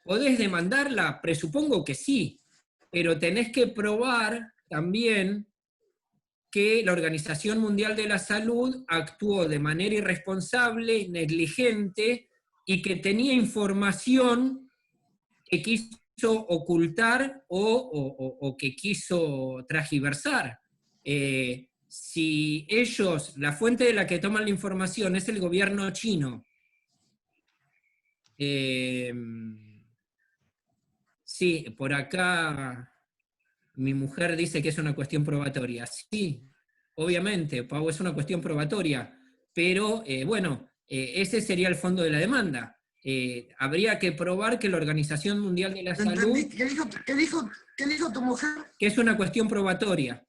¿Podés demandarla? Presupongo que sí, pero tenés que probar también que la Organización Mundial de la Salud actuó de manera irresponsable, negligente, y que tenía información que quiso ocultar o que quiso transgiversar. Si ellos, la fuente de la que toman la información es el gobierno chino, sí, por acá mi mujer dice que es una cuestión probatoria. Sí, obviamente, Pau, es una cuestión probatoria, pero bueno, ese sería el fondo de la demanda. Habría que probar que la Organización Mundial de la ¿No Salud, entendí? ¿Qué dijo tu mujer? que es una cuestión probatoria.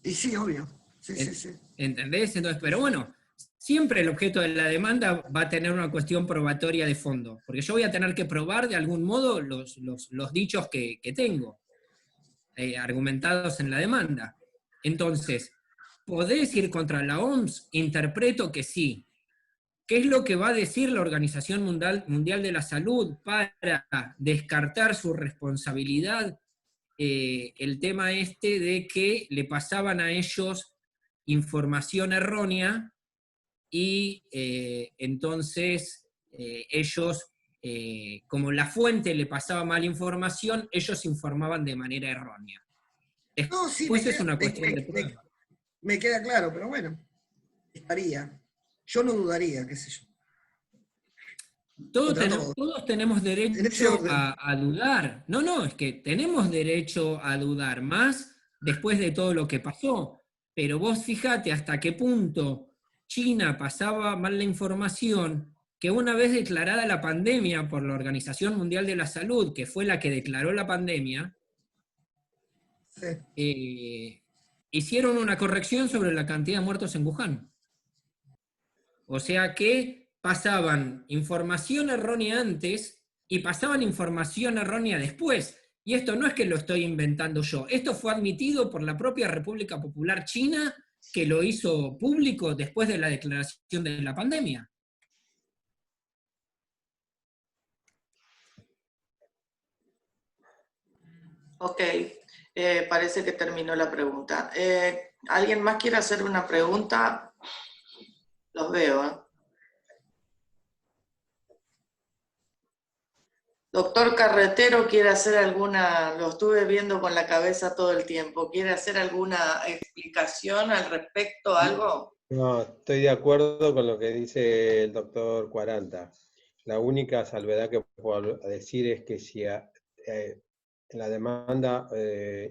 Y sí, obvio. Sí, sí, sí. ¿Entendés? Entonces, pero bueno, siempre el objeto de la demanda va a tener una cuestión probatoria de fondo, porque yo voy a tener que probar de algún modo los dichos que tengo, argumentados en la demanda. Entonces, ¿podés ir contra la OMS? Interpreto que sí. ¿Qué es lo que va a decir la Organización Mundial de la Salud para descartar su responsabilidad? El tema este de que le pasaban a ellos información errónea y entonces ellos, como la fuente le pasaba mala información, ellos informaban de manera errónea. No, sí, Después es una cuestión de prueba. me queda claro, pero bueno, estaría. Yo no dudaría, qué sé yo. Todos tenemos En ese derecho orden. a dudar. No, es que tenemos derecho a dudar, más después de todo lo que pasó. Pero vos fijate hasta qué punto China pasaba mal la información, que una vez declarada la pandemia por la Organización Mundial de la Salud, que fue la que declaró la pandemia, Sí. hicieron una corrección sobre la cantidad de muertos en Wuhan. O sea que pasaban información errónea antes y pasaban información errónea después. Y esto no es que lo estoy inventando yo, esto fue admitido por la propia República Popular China, que lo hizo público después de la declaración de la pandemia. Ok, parece que terminó la pregunta. ¿Alguien más quiere hacer una pregunta? Los veo, ¿eh? Doctor Carretero, ¿quiere hacer alguna, lo estuve viendo con la cabeza todo el tiempo, ¿quiere hacer alguna explicación al respecto, algo? No, estoy de acuerdo con lo que dice el doctor 40. La única salvedad que puedo decir es que si en la demanda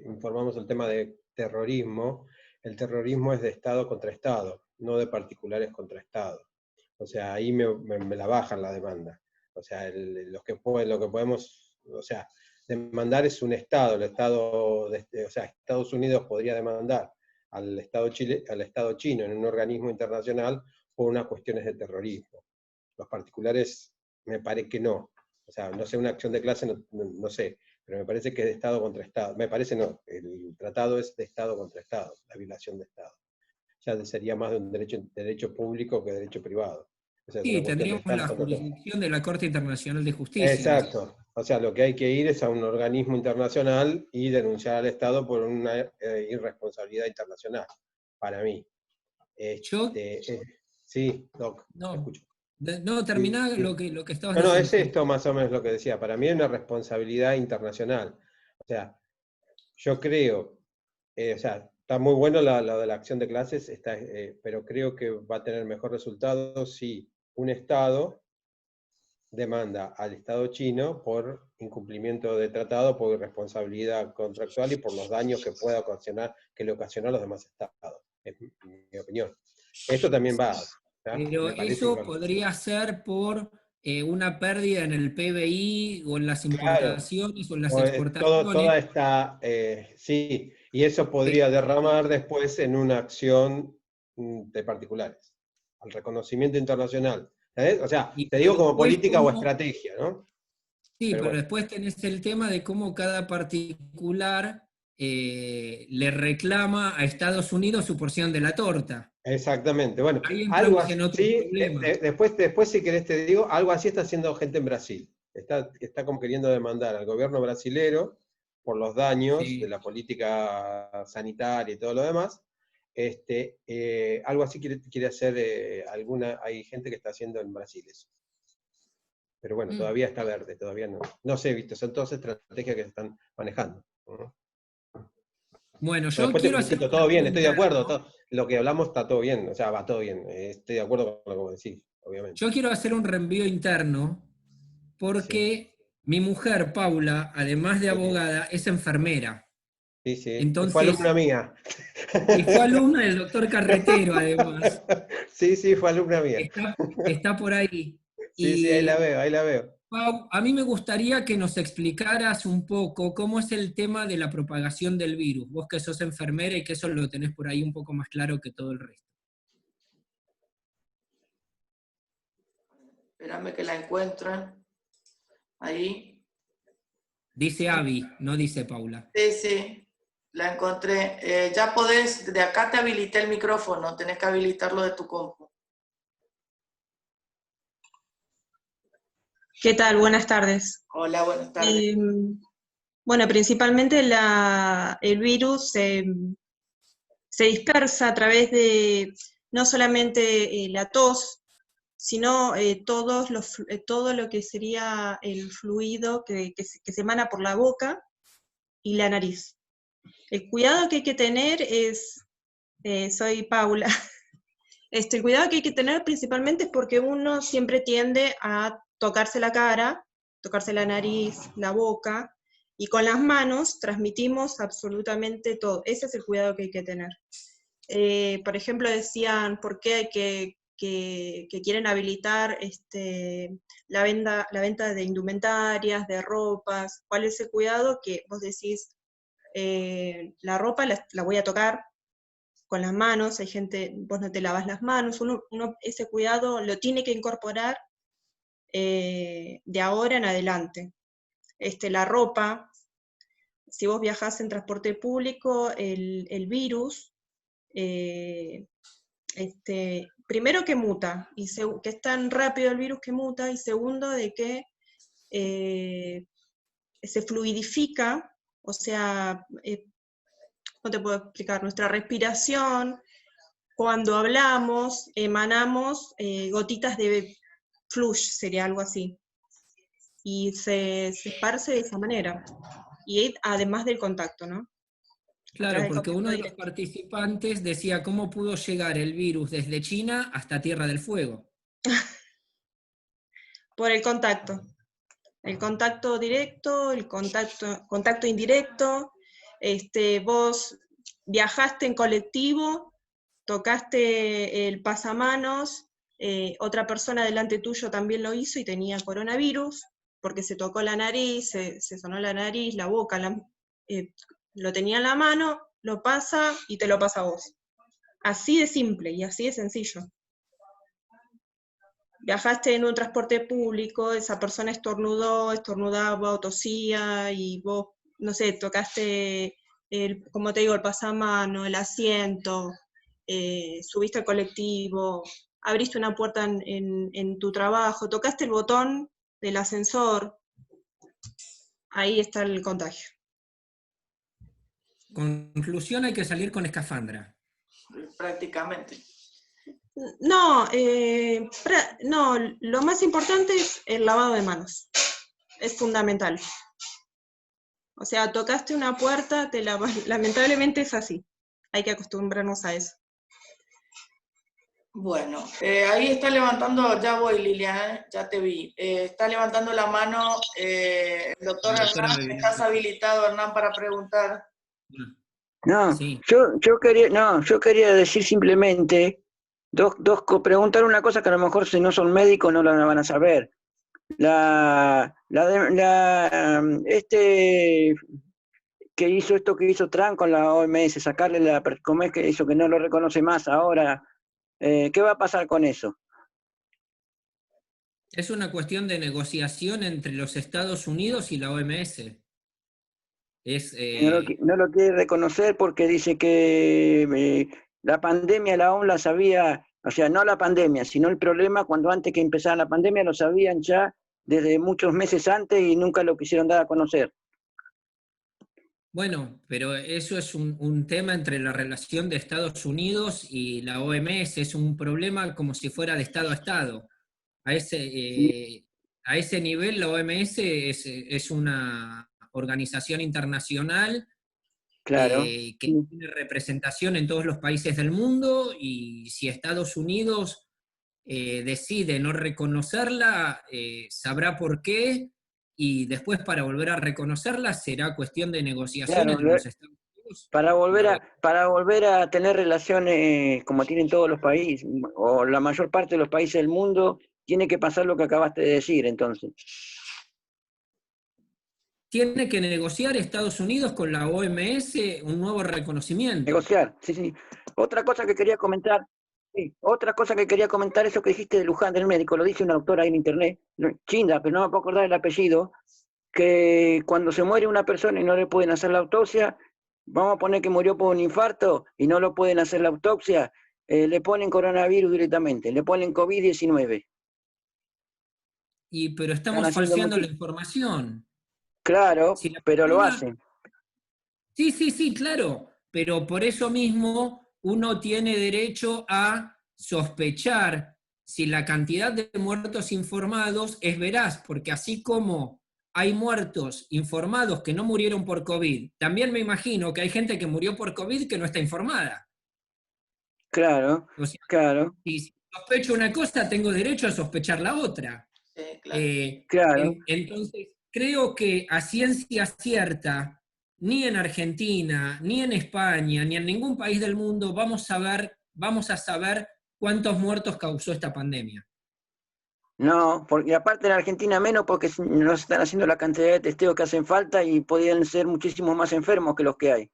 informamos el tema de terrorismo, el terrorismo es de Estado contra Estado, no de particulares contra Estado. O sea, ahí me la bajan la demanda. O sea, lo que podemos, o sea, demandar es un Estado, el Estado, o sea, Estados Unidos podría demandar al Estado chino en un organismo internacional por unas cuestiones de terrorismo. Los particulares me parece que no. O sea, no sé, una acción de clase, no sé, pero me parece que es de Estado contra Estado. Me parece no, el tratado es de Estado contra Estado, la violación de Estado. Ya sería más de un derecho público que derecho privado. O sea, es Sí, una cuestión de tendríamos la Estado contra Estado. jurisdicción de la Corte Internacional de Justicia. Exacto. O sea, lo que hay que ir es a un organismo internacional y denunciar al Estado por una irresponsabilidad internacional, para mí. Yo, Sí, Doc, te no, escucho. no, terminá Sí. lo que estabas No, diciendo. es esto más o menos lo que decía. Para mí es una responsabilidad internacional. O sea, yo creo, o sea, está muy bueno la de la acción de clases, pero creo que va a tener mejor resultado si un Estado demanda al Estado chino por incumplimiento de tratado, por irresponsabilidad contractual y por los daños que pueda ocasionar, que le ocasiona a los demás Estados. Es mi opinión. Esto también va. Pero eso podría ser por una pérdida en el PBI o en las importaciones o en las exportaciones. Toda esta, sí, y eso podría derramar después en una acción de particulares, al reconocimiento internacional. ¿Sabes? O sea, te digo como política o estrategia, ¿no? Sí, pero después tenés el tema de cómo cada particular le reclama a Estados Unidos su porción de la torta. Exactamente, bueno, Ahí algo entramos en otro así, problema. después si querés te digo, algo así está haciendo gente en Brasil. Está como queriendo demandar al gobierno brasilero por los daños Sí. de la política sanitaria y todo lo demás. Algo así quiere hacer hay gente que está haciendo en Brasil eso. Pero bueno, todavía está verde, todavía no sé, ¿viste? Son todas estrategias que se están manejando. Bueno, Pero yo después quiero te hacer insisto, un todo bien, review estoy de acuerdo, interno. lo que hablamos está todo bien, o sea, va todo bien, estoy de acuerdo con lo que vos decís, obviamente. Yo quiero hacer un reenvío interno porque mi mujer, Paula, además de Sí, abogada, es enfermera. sí, y fue Entonces, alumna mía. y fue alumna del doctor Carretero, además. Sí, fue alumna mía. Está por ahí. Sí, ahí la Y veo, ahí la veo. Pau, a mí me gustaría que nos explicaras un poco cómo es el tema de la propagación del virus. Vos que sos enfermera y que eso lo tenés por ahí un poco más claro que todo el resto. Espérame que la encuentren. Ahí. Dice Avi, no dice Paula. Sí, la encontré. Ya podés, de acá te habilité el micrófono, tenés que habilitarlo de tu compu. ¿Qué tal? Buenas tardes. Hola, buenas tardes. Bueno, principalmente el virus se dispersa a través de no solamente la tos, sino todo lo que sería el fluido que se emana por la boca y la nariz. El cuidado que hay que tener soy Paula, el cuidado que hay que tener principalmente es porque uno siempre tiende a tocarse la cara, tocarse la nariz, la boca, y con las manos transmitimos absolutamente todo. Ese es el cuidado que hay que tener. Por ejemplo, decían por qué hay que quieren habilitar la venta de indumentarias, de ropas. ¿Cuál es el cuidado? Que vos decís, la ropa la voy a tocar con las manos, hay gente, vos no te lavas las manos, uno ese cuidado lo tiene que incorporar de ahora en adelante. La ropa, si vos viajás en transporte público, el virus, primero que muta, que es tan rápido el virus que muta, y segundo de que se fluidifica, o sea, no te puedo explicar, nuestra respiración, cuando hablamos, emanamos gotitas de flush, sería algo así, y se esparce de esa manera, y además del contacto, ¿no? A Claro, través del porque contacto uno de los directo. participantes decía cómo pudo llegar el virus desde China hasta Tierra del Fuego. Por el contacto directo, el contacto indirecto, vos viajaste en colectivo, tocaste el pasamanos, otra persona delante tuyo también lo hizo y tenía coronavirus, porque se tocó la nariz, se sonó la nariz, la boca, lo tenía en la mano, lo pasa y te lo pasa a vos. Así de simple y así de sencillo. Viajaste en un transporte público, esa persona estornudaba o tosía y vos, no sé, tocaste, como te digo, el pasamano, el asiento, subiste al colectivo, abriste una puerta en tu trabajo, tocaste el botón del ascensor, ahí está el contagio. Conclusión, hay que salir con escafandra. Prácticamente. No, no, lo más importante es el lavado de manos, es fundamental. O sea, tocaste una puerta, te lavas, lamentablemente es así, hay que acostumbrarnos a eso. Bueno, ahí está levantando, ya voy Liliana, ya te vi. Está levantando la mano el doctor Hernán, ¿estás habilitado Hernán para preguntar? No, Sí. yo quería decir simplemente preguntar una cosa que a lo mejor si no son médicos no la van a saber. Que hizo esto que hizo Trump con la OMS, sacarle ¿cómo es que hizo que no lo reconoce más ahora? ¿Qué va a pasar con eso? Es una cuestión de negociación entre los Estados Unidos y la OMS. No lo quiere reconocer porque dice que la pandemia la OMS la sabía, o sea, no la pandemia, sino el problema cuando antes que empezara la pandemia lo sabían ya desde muchos meses antes y nunca lo quisieron dar a conocer. Bueno, pero eso es un tema entre la relación de Estados Unidos y la OMS, es un problema como si fuera de Estado a Estado. A ese, Y, a ese nivel la OMS es una organización internacional claro. que tiene representación en todos los países del mundo, y si Estados Unidos decide no reconocerla, sabrá por qué, y después para volver a reconocerla será cuestión de negociación Claro, entre los Estados Unidos para y la OMS. para volver a tener relaciones como tienen todos los países, o la mayor parte de los países del mundo, tiene que pasar lo que acabaste de decir, entonces. Tiene que negociar Estados Unidos con la OMS un nuevo reconocimiento. Negociar, sí, sí. Otra cosa que quería comentar, sí, otra cosa que quería comentar, eso que dijiste de Luján, del médico, lo dice una doctora ahí en internet, Chinda, pero no me puedo acordar el apellido, que cuando se muere una persona y no le pueden hacer la autopsia, vamos a poner que murió por un infarto y no lo pueden hacer la autopsia, le ponen coronavirus directamente, le ponen COVID-19. Pero Están estamos haciendo falseando la muchísimo. información. Claro, Si la pero lo persona, hacen. sí, sí, sí, claro, pero por eso mismo uno tiene derecho a sospechar si la cantidad de muertos informados es veraz, porque así como hay muertos informados que no murieron por COVID, también me imagino que hay gente que murió por COVID que no está informada. Claro, O sea, claro, si sospecho una cosa, tengo derecho a sospechar la otra. Sí, claro. claro. Entonces, creo que a ciencia cierta, ni en Argentina, ni en España, ni en ningún país del mundo vamos a saber cuántos muertos causó esta pandemia. No, porque aparte en Argentina menos porque no se están haciendo la cantidad de testeos que hacen falta y podrían ser muchísimos más enfermos que los que hay.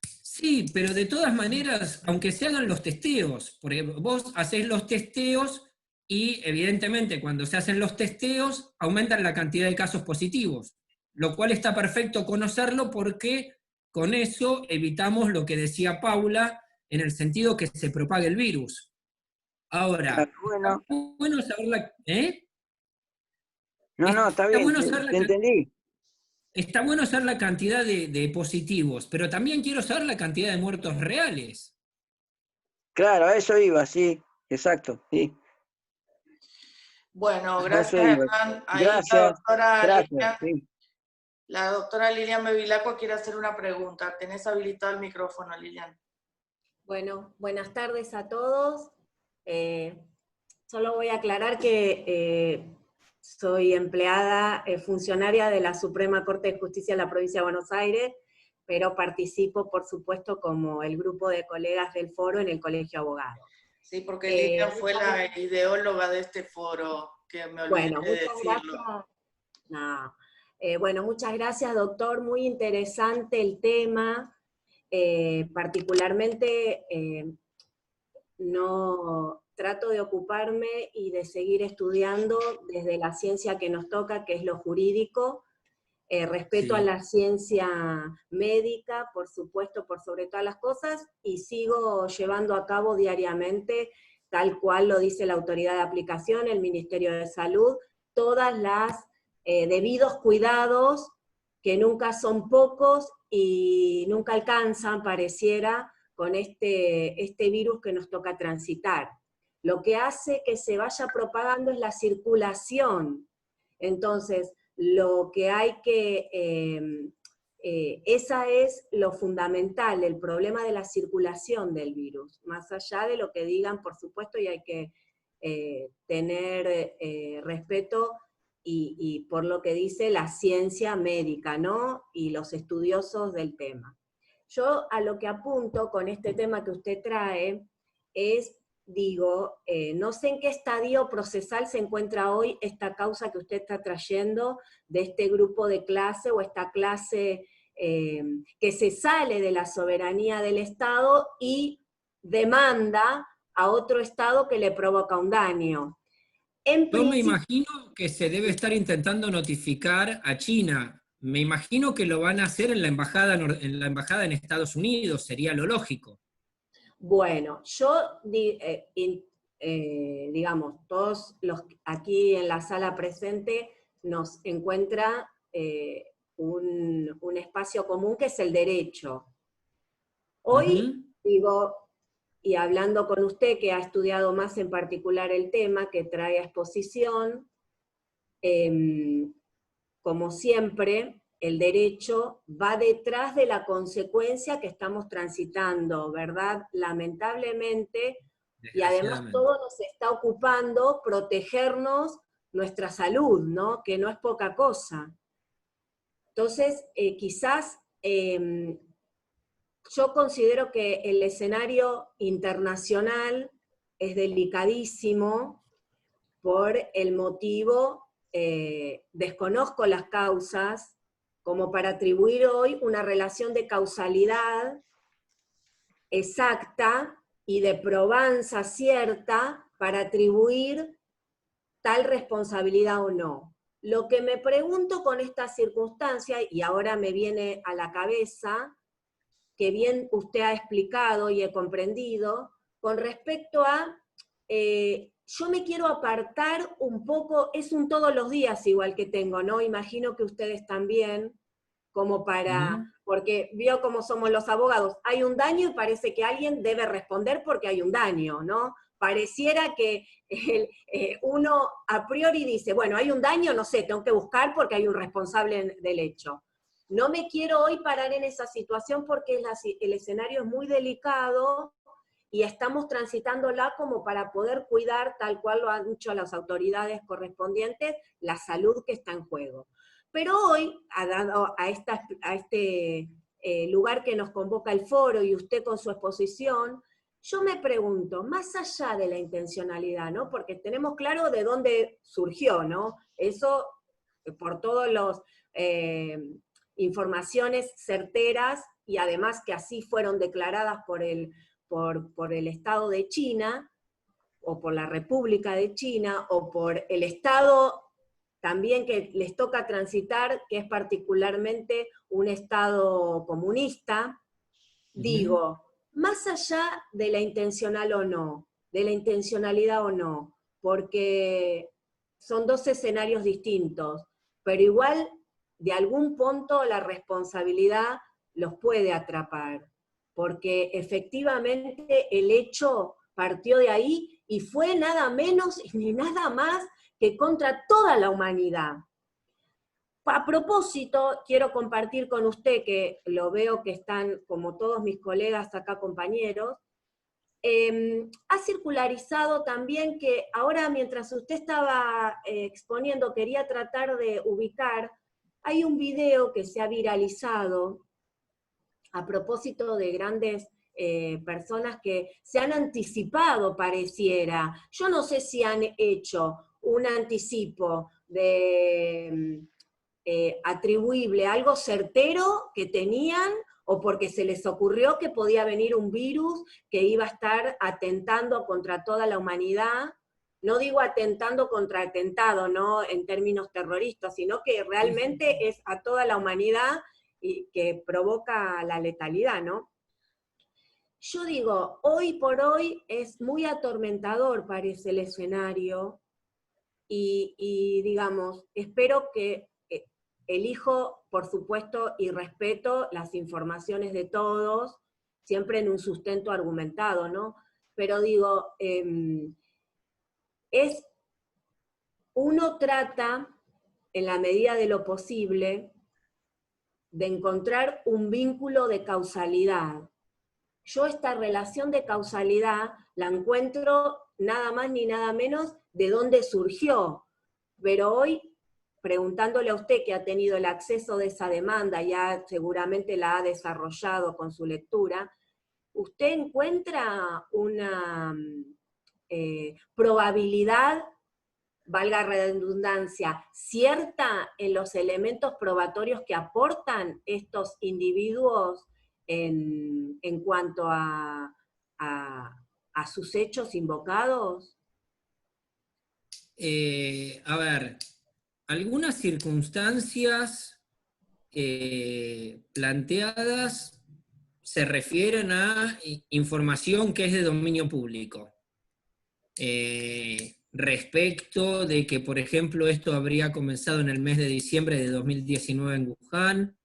Sí, pero de todas maneras, aunque se hagan los testeos, porque vos hacés los testeos y evidentemente cuando se hacen los testeos aumentan la cantidad de casos positivos, lo cual está perfecto conocerlo porque con eso evitamos lo que decía Paula en el sentido que se propague el virus. Ahora, Ahora, está bueno, bueno saber no, no, está está bien, bueno saber te entendí. está bueno saber la cantidad de positivos, pero también quiero saber la cantidad de muertos reales. Claro, a eso iba, sí, exacto, sí, Bueno, a eso gracias iba. Hernán. Ahí Gracias, gracias, sí. la doctora Lilian Bevilacqua quiere hacer una pregunta. Tenés habilitado el micrófono, Lilian. Bueno, buenas tardes a todos. Solo voy a aclarar que soy empleada, funcionaria de la Suprema Corte de Justicia de la Provincia de Buenos Aires, pero participo, por supuesto, como el grupo de colegas del foro en el Colegio de Abogados. Sí, porque Lilian fue Muchas la gracias. ideóloga de este foro, que me olvidé Bueno, de muchas decirlo. gracias. No. Bueno, muchas gracias, doctor. Muy interesante el tema. Particularmente no trato de ocuparme y de seguir estudiando desde la ciencia que nos toca, que es lo jurídico. Respeto a Sí. la ciencia médica, por supuesto, por sobre todas las cosas, y sigo llevando a cabo diariamente, tal cual lo dice la autoridad de aplicación, el Ministerio de Salud, todas las debidos cuidados, que nunca son pocos y nunca alcanzan, pareciera, con este virus que nos toca transitar. Lo que hace que se vaya propagando es la circulación. Entonces, lo que hay que, esa es lo fundamental, el problema de la circulación del virus, más allá de lo que digan, por supuesto, y hay que tener respeto y por lo que dice la ciencia médica, ¿no? Y los estudiosos del tema. Yo a lo que apunto con este tema que usted trae es, digo, no sé en qué estadio procesal se encuentra hoy esta causa que usted está trayendo de este grupo de clase o esta clase que se sale de la soberanía del Estado y demanda a otro Estado que le provoca un daño. En Yo me principio, imagino que se debe estar intentando notificar a China. Me imagino que lo van a hacer en la embajada en Estados Unidos, sería lo lógico. bueno, yo, digamos, todos los aquí en la sala presente nos encuentra un espacio común que es el derecho. Hoy, digo, y hablando con usted que ha estudiado más en particular el tema, que trae a exposición, como siempre, el derecho va detrás de la consecuencia que estamos transitando, ¿verdad? Lamentablemente, y además todo nos está ocupando protegernos nuestra salud, ¿no? Que no es poca cosa. Entonces, quizás yo considero que el escenario internacional es delicadísimo por el motivo, desconozco las causas, como para atribuir hoy una relación de causalidad exacta y de probanza cierta para atribuir tal responsabilidad o no. Lo que me pregunto con esta circunstancia, y ahora me viene a la cabeza, que bien usted ha explicado y he comprendido, con respecto a, yo me quiero apartar un poco, es un todos los días igual que tengo, ¿no? Imagino que ustedes también, como para, porque vio cómo somos los abogados, hay un daño y parece que alguien debe responder porque hay un daño, ¿no? Pareciera que uno a priori dice, bueno, hay un daño, no sé, tengo que buscar porque hay un responsable del hecho. No me quiero hoy parar en esa situación porque el escenario es muy delicado y estamos transitándola como para poder cuidar, tal cual lo han dicho las autoridades correspondientes, la salud que está en juego. Pero hoy, dado a este lugar que nos convoca el foro y usted con su exposición, yo me pregunto, más allá de la intencionalidad, ¿no? Porque tenemos claro de dónde surgió, ¿no? Eso, por todos los informaciones certeras, y además que así fueron declaradas por el Estado de China, o por la República de China, o por el Estado también que les toca transitar, que es particularmente un Estado comunista, digo, más allá de la intencional o no, de la intencionalidad o no, porque son dos escenarios distintos, pero igual de algún punto la responsabilidad los puede atrapar, porque efectivamente el hecho partió de ahí y fue nada menos ni nada más que contra toda la humanidad. A propósito, quiero compartir con usted, que lo veo que están, como todos mis colegas acá compañeros, ha circularizado también que ahora mientras usted estaba exponiendo, quería tratar de ubicar, hay un video que se ha viralizado a propósito de grandes personas que se han anticipado, pareciera. Yo no sé si han hecho un anticipo de atribuible a algo certero que tenían, o porque se les ocurrió que podía venir un virus que iba a estar atentando contra toda la humanidad. No digo atentando contra atentado, ¿no? En términos terroristas, sino que realmente es a toda la humanidad y que provoca la letalidad, ¿no? Yo digo, hoy por hoy es muy atormentador, parece el escenario, y digamos, espero que elijo, por supuesto, y respeto las informaciones de todos, siempre en un sustento argumentado, ¿no? Pero digo, uno trata, en la medida de lo posible, de encontrar un vínculo de causalidad. Yo esta relación de causalidad la encuentro nada más ni nada menos de dónde surgió. Pero hoy, preguntándole a usted que ha tenido el acceso de esa demanda, ya seguramente la ha desarrollado con su lectura, ¿usted encuentra una probabilidad, valga la redundancia, cierta en los elementos probatorios que aportan estos individuos en cuanto a sus hechos invocados? A ver, algunas circunstancias planteadas se refieren a información que es de dominio público. respecto de que, por ejemplo, esto habría comenzado en el mes de diciembre de 2019 en Wuhan,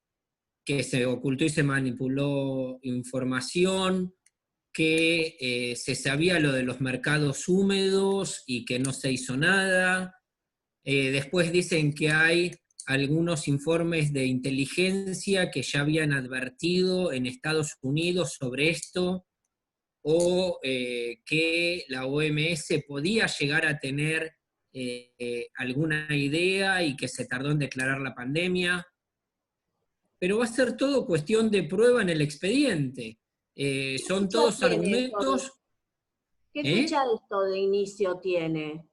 que se ocultó y se manipuló información, que se sabía lo de los mercados húmedos y que no se hizo nada. Después dicen que hay algunos informes de inteligencia que ya habían advertido en Estados Unidos sobre esto, o que la OMS podía llegar a tener alguna idea y que se tardó en declarar la pandemia. Pero va a ser todo cuestión de prueba en el expediente. Son todos argumentos. ¿Qué fecha esto de inicio tiene?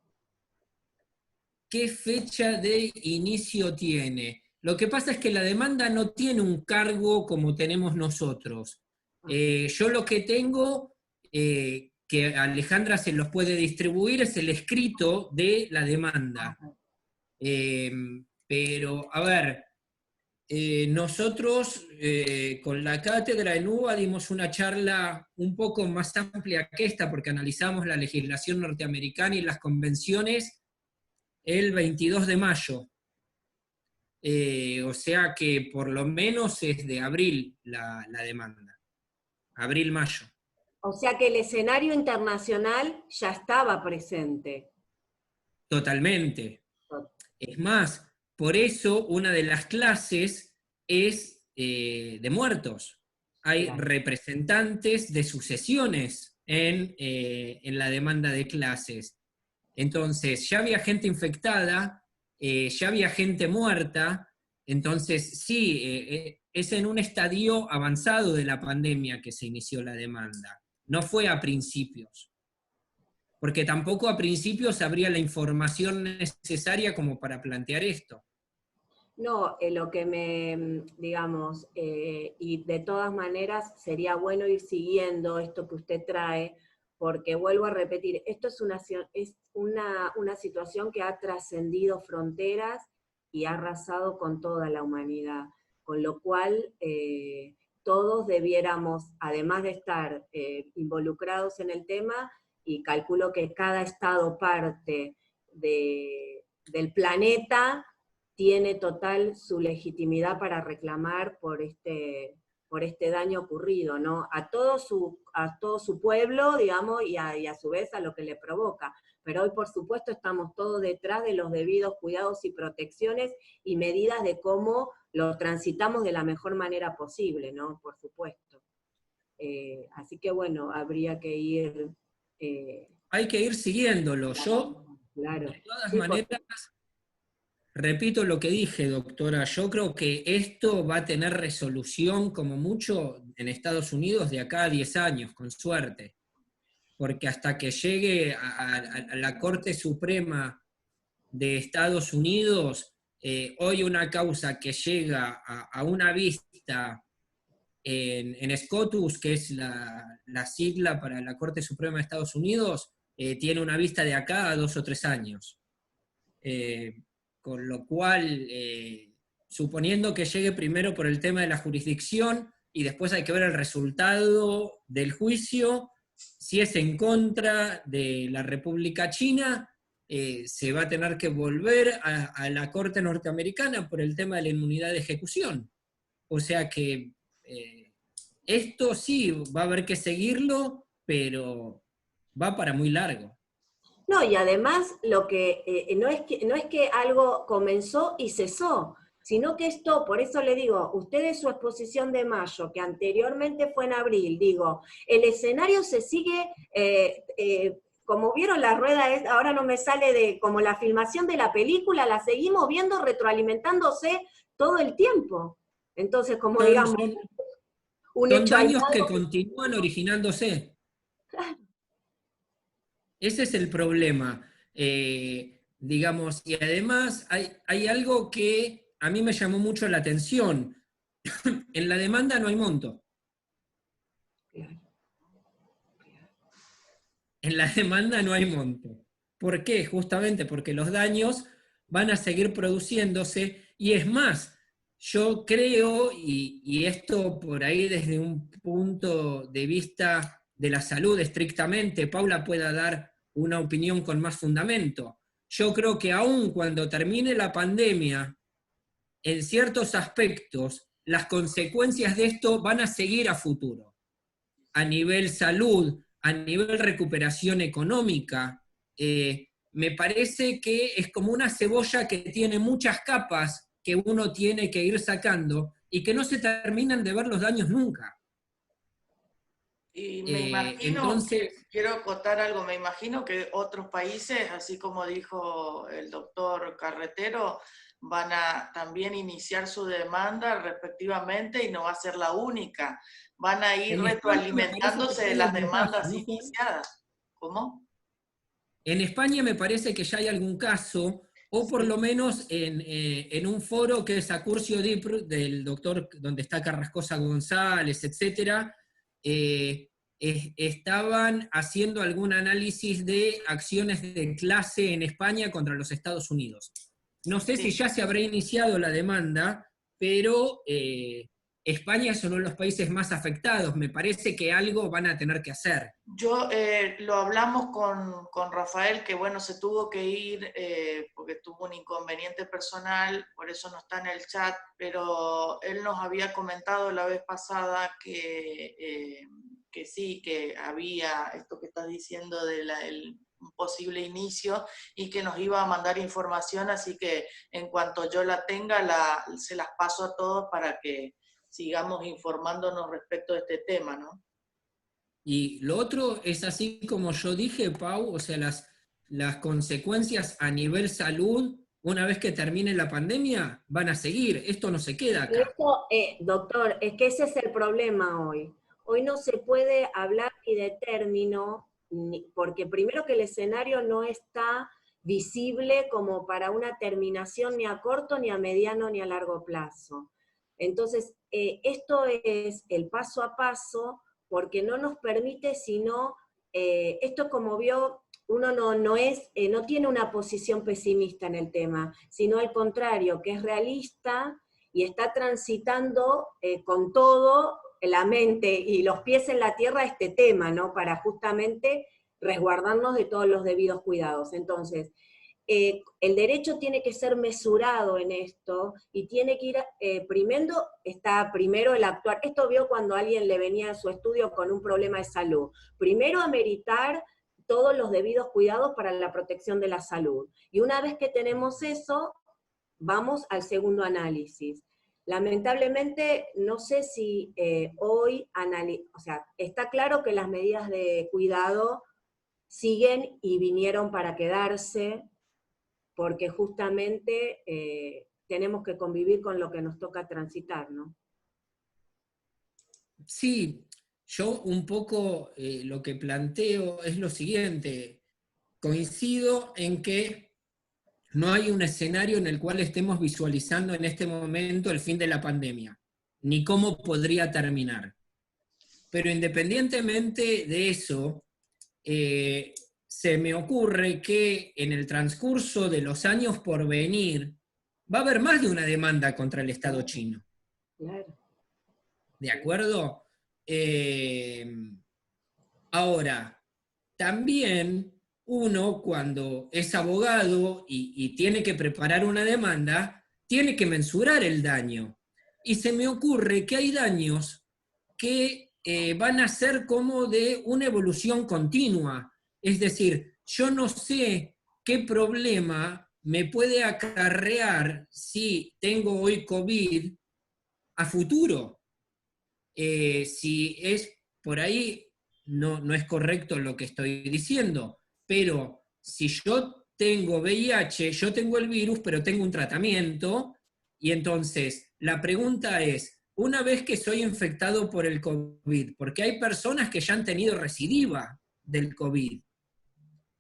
¿Qué fecha de inicio tiene? Lo que pasa es que la demanda no tiene un cargo como tenemos nosotros. Yo lo que tengo, que Alejandra se los puede distribuir, es el escrito de la demanda. Pero, a ver, nosotros con la cátedra en UBA dimos una charla un poco más amplia que esta, porque analizamos la legislación norteamericana y las convenciones el 22 de mayo. O sea que por lo menos es de abril la demanda. Abril-mayo. O sea que el escenario internacional ya estaba presente. Totalmente. Es más, por eso una de las clases es de muertos. Hay representantes de sucesiones en la demanda de clases. Entonces, ya había gente infectada, ya había gente muerta, entonces sí, es en un estadio avanzado de la pandemia que se inició la demanda, no fue a principios, porque tampoco a principios habría la información necesaria como para plantear esto. No, lo que digamos, y de todas maneras sería bueno ir siguiendo esto que usted trae, porque vuelvo a repetir, esto es una situación que ha trascendido fronteras y ha arrasado con toda la humanidad, con lo cual todos debiéramos, además de estar involucrados en el tema, y calculo que cada estado parte del planeta tiene total su legitimidad para reclamar por este daño ocurrido, ¿no? A todo su pueblo, digamos, y a su vez a lo que le provoca. Pero hoy, por supuesto, estamos todos detrás de los debidos cuidados y protecciones y medidas de cómo lo transitamos de la mejor manera posible, ¿no? Por supuesto. Así que, bueno, habría que ir... Hay que ir siguiéndolo. Yo, claro. de todas maneras... Repito lo que dije, doctora, yo creo que esto va a tener resolución como mucho en Estados Unidos de acá a 10 años, con suerte, porque hasta que llegue a la Corte Suprema de Estados Unidos, hoy una causa que llega a una vista en SCOTUS, que es la sigla para la Corte Suprema de Estados Unidos, tiene una vista de acá a 2 o 3 años. Con lo cual, suponiendo que llegue primero por el tema de la jurisdicción, y después hay que ver el resultado del juicio, si es en contra de la República China, se va a tener que volver a la Corte Norteamericana por el tema de la inmunidad de ejecución. O sea que esto sí, va a haber que seguirlo, pero va para muy largo. No, y además lo que no es que algo comenzó y cesó, sino que esto, por eso le digo, ustedes su exposición de mayo, que anteriormente fue en abril, digo, el escenario se sigue, como vieron la rueda, ahora no me sale como la filmación de la película, la seguimos viendo retroalimentándose todo el tiempo. Entonces, como digamos, un son hecho daños aislado, que continúan originándose. Ese es el problema, digamos, y además hay algo que a mí me llamó mucho la atención. En la demanda no hay monto. En la demanda no hay monto. ¿Por qué? Justamente porque los daños van a seguir produciéndose, y es más, yo creo, y esto por ahí desde un punto de vista de la salud estrictamente, Paula pueda dar una opinión con más fundamento. Yo creo que aún cuando termine la pandemia, en ciertos aspectos, las consecuencias de esto van a seguir a futuro. A nivel salud, a nivel recuperación económica, me parece que es como una cebolla que tiene muchas capas que uno tiene que ir sacando y que no se terminan de ver los daños nunca. Y me imagino, Entonces, quiero acotar algo, me imagino que otros países, así como dijo el doctor Carretero, van a también iniciar su demanda respectivamente y no va a ser la única. Van a ir retroalimentándose de las demandas iniciadas. ¿Cómo? En España me parece que ya hay algún caso, o por lo menos en un foro que es Accurcio DIPR, del doctor, donde está Carrascosa González, etc., estaban haciendo algún análisis de acciones de clase en España contra los Estados Unidos. No sé si ya se habrá iniciado la demanda, pero España es uno de los países más afectados. Me parece que algo van a tener que hacer. Yo lo hablamos con Rafael, que bueno, se tuvo que ir porque tuvo un inconveniente personal, por eso no está en el chat, pero él nos había comentado la vez pasada que sí, que había esto que estás diciendo de un posible inicio y que nos iba a mandar información, así que en cuanto yo la tenga, se las paso a todos para que sigamos informándonos respecto de este tema, ¿no? Y lo otro es así como yo dije, Pau, o sea, las consecuencias a nivel salud, una vez que termine la pandemia, van a seguir. Esto no se queda acá. Eso, doctor, es que ese es el problema hoy. Hoy no se puede hablar ni de término, porque primero que el escenario no está visible como para una terminación ni a corto, ni a mediano, ni a largo plazo. Entonces, esto es el paso a paso, porque no nos permite sino, esto como vio, uno no tiene una posición pesimista en el tema, sino al contrario, que es realista y está transitando con todo la mente y los pies en la tierra este tema, ¿no? Para justamente resguardarnos de todos los debidos cuidados. Entonces, el derecho tiene que ser mesurado en esto y tiene que ir, primero el actuar. Esto vio cuando alguien le venía a su estudio con un problema de salud. Primero ameritar todos los debidos cuidados para la protección de la salud. Y una vez que tenemos eso, vamos al segundo análisis. Lamentablemente, no sé si hoy, o sea, está claro que las medidas de cuidado siguen y vinieron para quedarse, porque justamente tenemos que convivir con lo que nos toca transitar, ¿no? Sí, yo un poco lo que planteo es lo siguiente. Coincido en que no hay un escenario en el cual estemos visualizando en este momento el fin de la pandemia, ni cómo podría terminar. Pero independientemente de eso, se me ocurre que en el transcurso de los años por venir va a haber más de una demanda contra el Estado chino. Claro. ¿De acuerdo? Ahora, también uno cuando es abogado y tiene que preparar una demanda, tiene que mensurar el daño. Y se me ocurre que hay daños que van a ser como de una evolución continua. Es decir, yo no sé qué problema me puede acarrear si tengo hoy COVID a futuro. Si es por ahí, no es correcto lo que estoy diciendo, pero si yo tengo VIH, yo tengo el virus, pero tengo un tratamiento, y entonces la pregunta es, una vez que soy infectado por el COVID, porque hay personas que ya han tenido recidiva del COVID,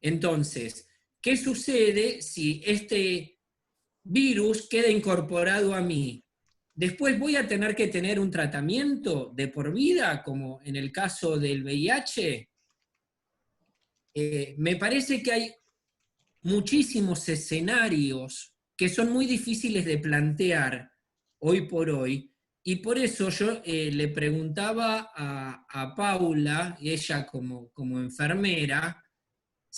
entonces, ¿qué sucede si este virus queda incorporado a mí? Después voy a tener que tener un tratamiento de por vida, como en el caso del VIH. Me parece que hay muchísimos escenarios que son muy difíciles de plantear hoy por hoy, y por eso yo le preguntaba a Paula, ella como enfermera,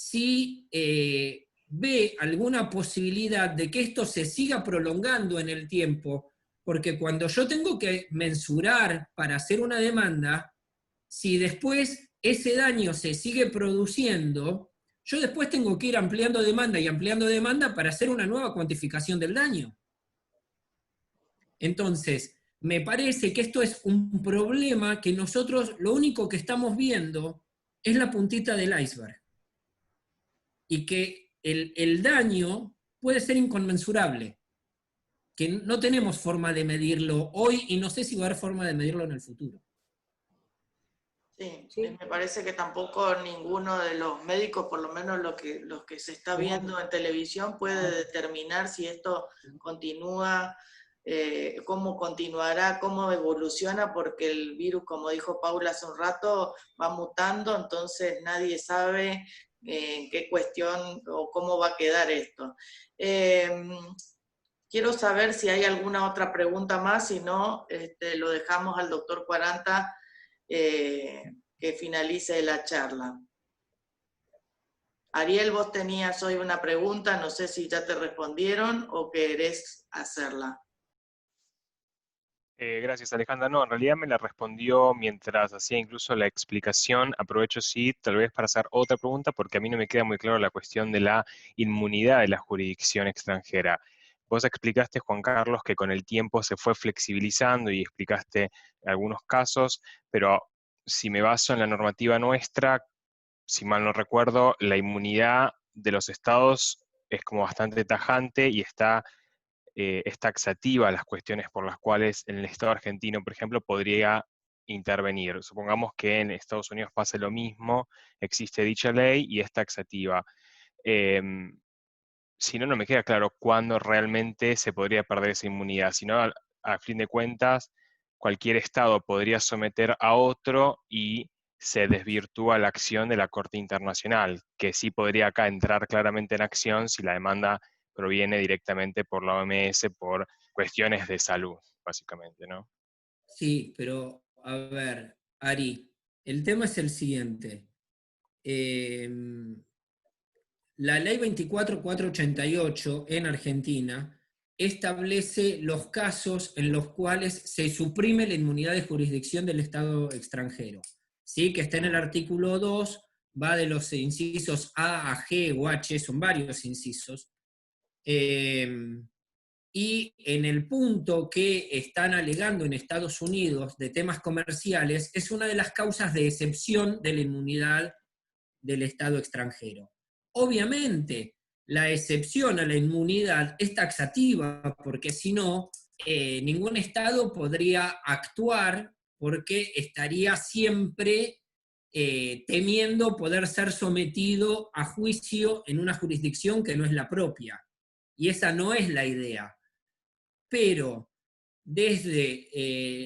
si ve alguna posibilidad de que esto se siga prolongando en el tiempo, porque cuando yo tengo que mensurar para hacer una demanda, si después ese daño se sigue produciendo, yo después tengo que ir ampliando demanda y ampliando demanda para hacer una nueva cuantificación del daño. Entonces, me parece que esto es un problema que nosotros lo único que estamos viendo es la puntita del iceberg. Y que el daño puede ser inconmensurable, que no tenemos forma de medirlo hoy y no sé si va a haber forma de medirlo en el futuro. Sí, me parece que tampoco ninguno de los médicos, por lo menos los que se está viendo en televisión, puede determinar si esto continúa, cómo continuará, cómo evoluciona, porque el virus, como dijo Paula hace un rato, va mutando, entonces nadie sabe en qué cuestión o cómo va a quedar esto. Quiero saber si hay alguna otra pregunta más, si no, lo dejamos al doctor 40 que finalice la charla. Ariel, vos tenías hoy una pregunta, no sé si ya te respondieron o querés hacerla. Gracias, Alejandra. No, en realidad me la respondió mientras hacía incluso la explicación. Aprovecho, sí, tal vez para hacer otra pregunta, porque a mí no me queda muy claro la cuestión de la inmunidad de la jurisdicción extranjera. Vos explicaste, Juan Carlos, que con el tiempo se fue flexibilizando y explicaste algunos casos, pero si me baso en la normativa nuestra, si mal no recuerdo, la inmunidad de los estados es como bastante tajante y es taxativa las cuestiones por las cuales en el Estado argentino, por ejemplo, podría intervenir. Supongamos que en Estados Unidos pase lo mismo, existe dicha ley y es taxativa. Si no, no me queda claro cuándo realmente se podría perder esa inmunidad. Si no, a fin de cuentas, cualquier Estado podría someter a otro y se desvirtúa la acción de la Corte Internacional, que sí podría acá entrar claramente en acción si la demanda proviene directamente por la OMS por cuestiones de salud, básicamente, ¿no? Sí, pero a ver, Ari, el tema es el siguiente. La ley 24488 en Argentina establece los casos en los cuales se suprime la inmunidad de jurisdicción del Estado extranjero. ¿Sí? Que está en el artículo 2, va de los incisos A a G o H, son varios incisos. Y en el punto que están alegando en Estados Unidos de temas comerciales, es una de las causas de excepción de la inmunidad del Estado extranjero. Obviamente, la excepción a la inmunidad es taxativa, porque si no, ningún Estado podría actuar porque estaría siempre temiendo poder ser sometido a juicio en una jurisdicción que no es la propia. Y esa no es la idea. Pero desde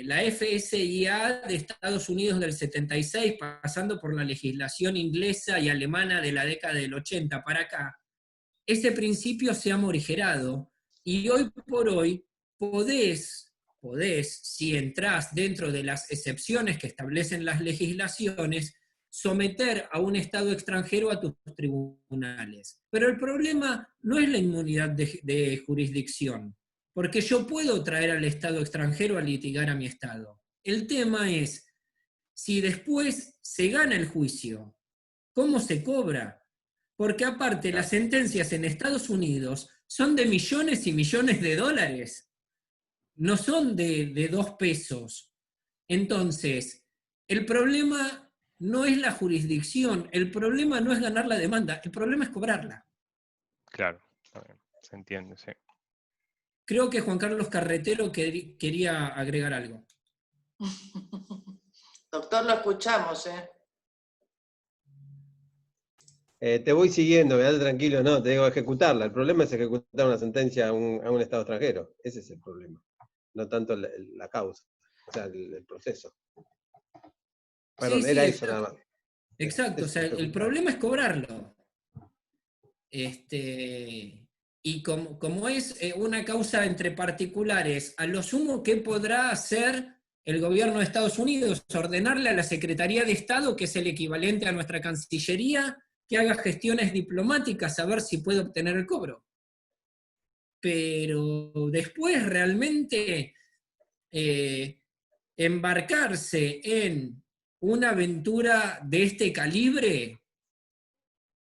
la FSIA de Estados Unidos del 76, pasando por la legislación inglesa y alemana de la década del 80 para acá, ese principio se ha morigerado, y hoy por hoy podés, si entrás dentro de las excepciones que establecen las legislaciones, someter a un Estado extranjero a tus tribunales. Pero el problema no es la inmunidad de jurisdicción, porque yo puedo traer al Estado extranjero a litigar a mi Estado. El tema es, si después se gana el juicio, ¿cómo se cobra? Porque aparte las sentencias en Estados Unidos son de millones y millones de dólares, no son de 2 pesos. Entonces, el problema no es la jurisdicción, el problema no es ganar la demanda, el problema es cobrarla. Claro, se entiende, sí. Creo que Juan Carlos Carretero quería agregar algo. Doctor, lo escuchamos, Te voy siguiendo, quedate tranquilo, no, te digo ejecutarla. El problema es ejecutar una sentencia a un Estado extranjero. Ese es el problema, no tanto la causa, o sea, el proceso. Perdón, Sí, era exacto. eso nada más. Exacto, o sea, el problema es cobrarlo. Y como es una causa entre particulares, a lo sumo, ¿qué podrá hacer el gobierno de Estados Unidos? Ordenarle a la Secretaría de Estado, que es el equivalente a nuestra Cancillería, que haga gestiones diplomáticas a ver si puede obtener el cobro. Pero después realmente embarcarse en una aventura de este calibre,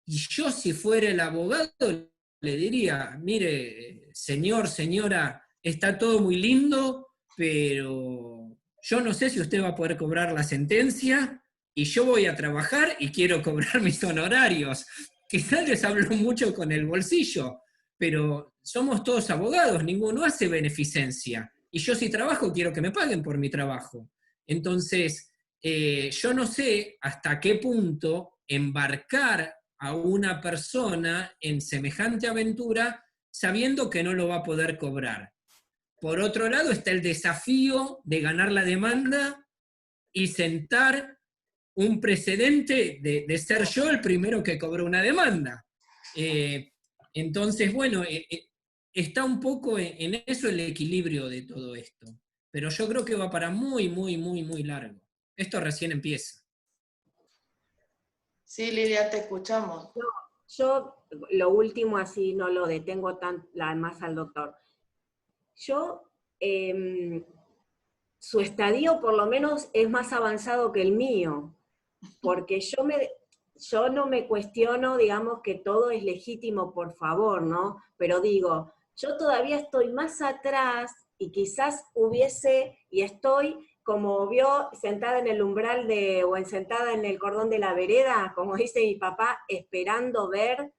y yo si fuera el abogado le diría, mire, señor, señora, está todo muy lindo, pero yo no sé si usted va a poder cobrar la sentencia, y yo voy a trabajar y quiero cobrar mis honorarios. Quizás les hablo mucho con el bolsillo, pero somos todos abogados, ninguno hace beneficencia. Y yo si trabajo quiero que me paguen por mi trabajo. Entonces, yo no sé hasta qué punto embarcar a una persona en semejante aventura sabiendo que no lo va a poder cobrar. Por otro lado está el desafío de ganar la demanda y sentar un precedente de ser yo el primero que cobró una demanda. Entonces, bueno, está un poco en eso el equilibrio de todo esto. Pero yo creo que va para muy, muy, muy, muy largo. Esto recién empieza. Sí, Lidia, te escuchamos. Yo, lo último, así no lo detengo más al doctor. Su estadio por lo menos es más avanzado que el mío, porque yo no me cuestiono, digamos, que todo es legítimo, por favor, ¿no? Pero digo, yo todavía estoy más atrás y quizás estoy como vio, sentada en el umbral o sentada en el cordón de la vereda, como dice mi papá, esperando ver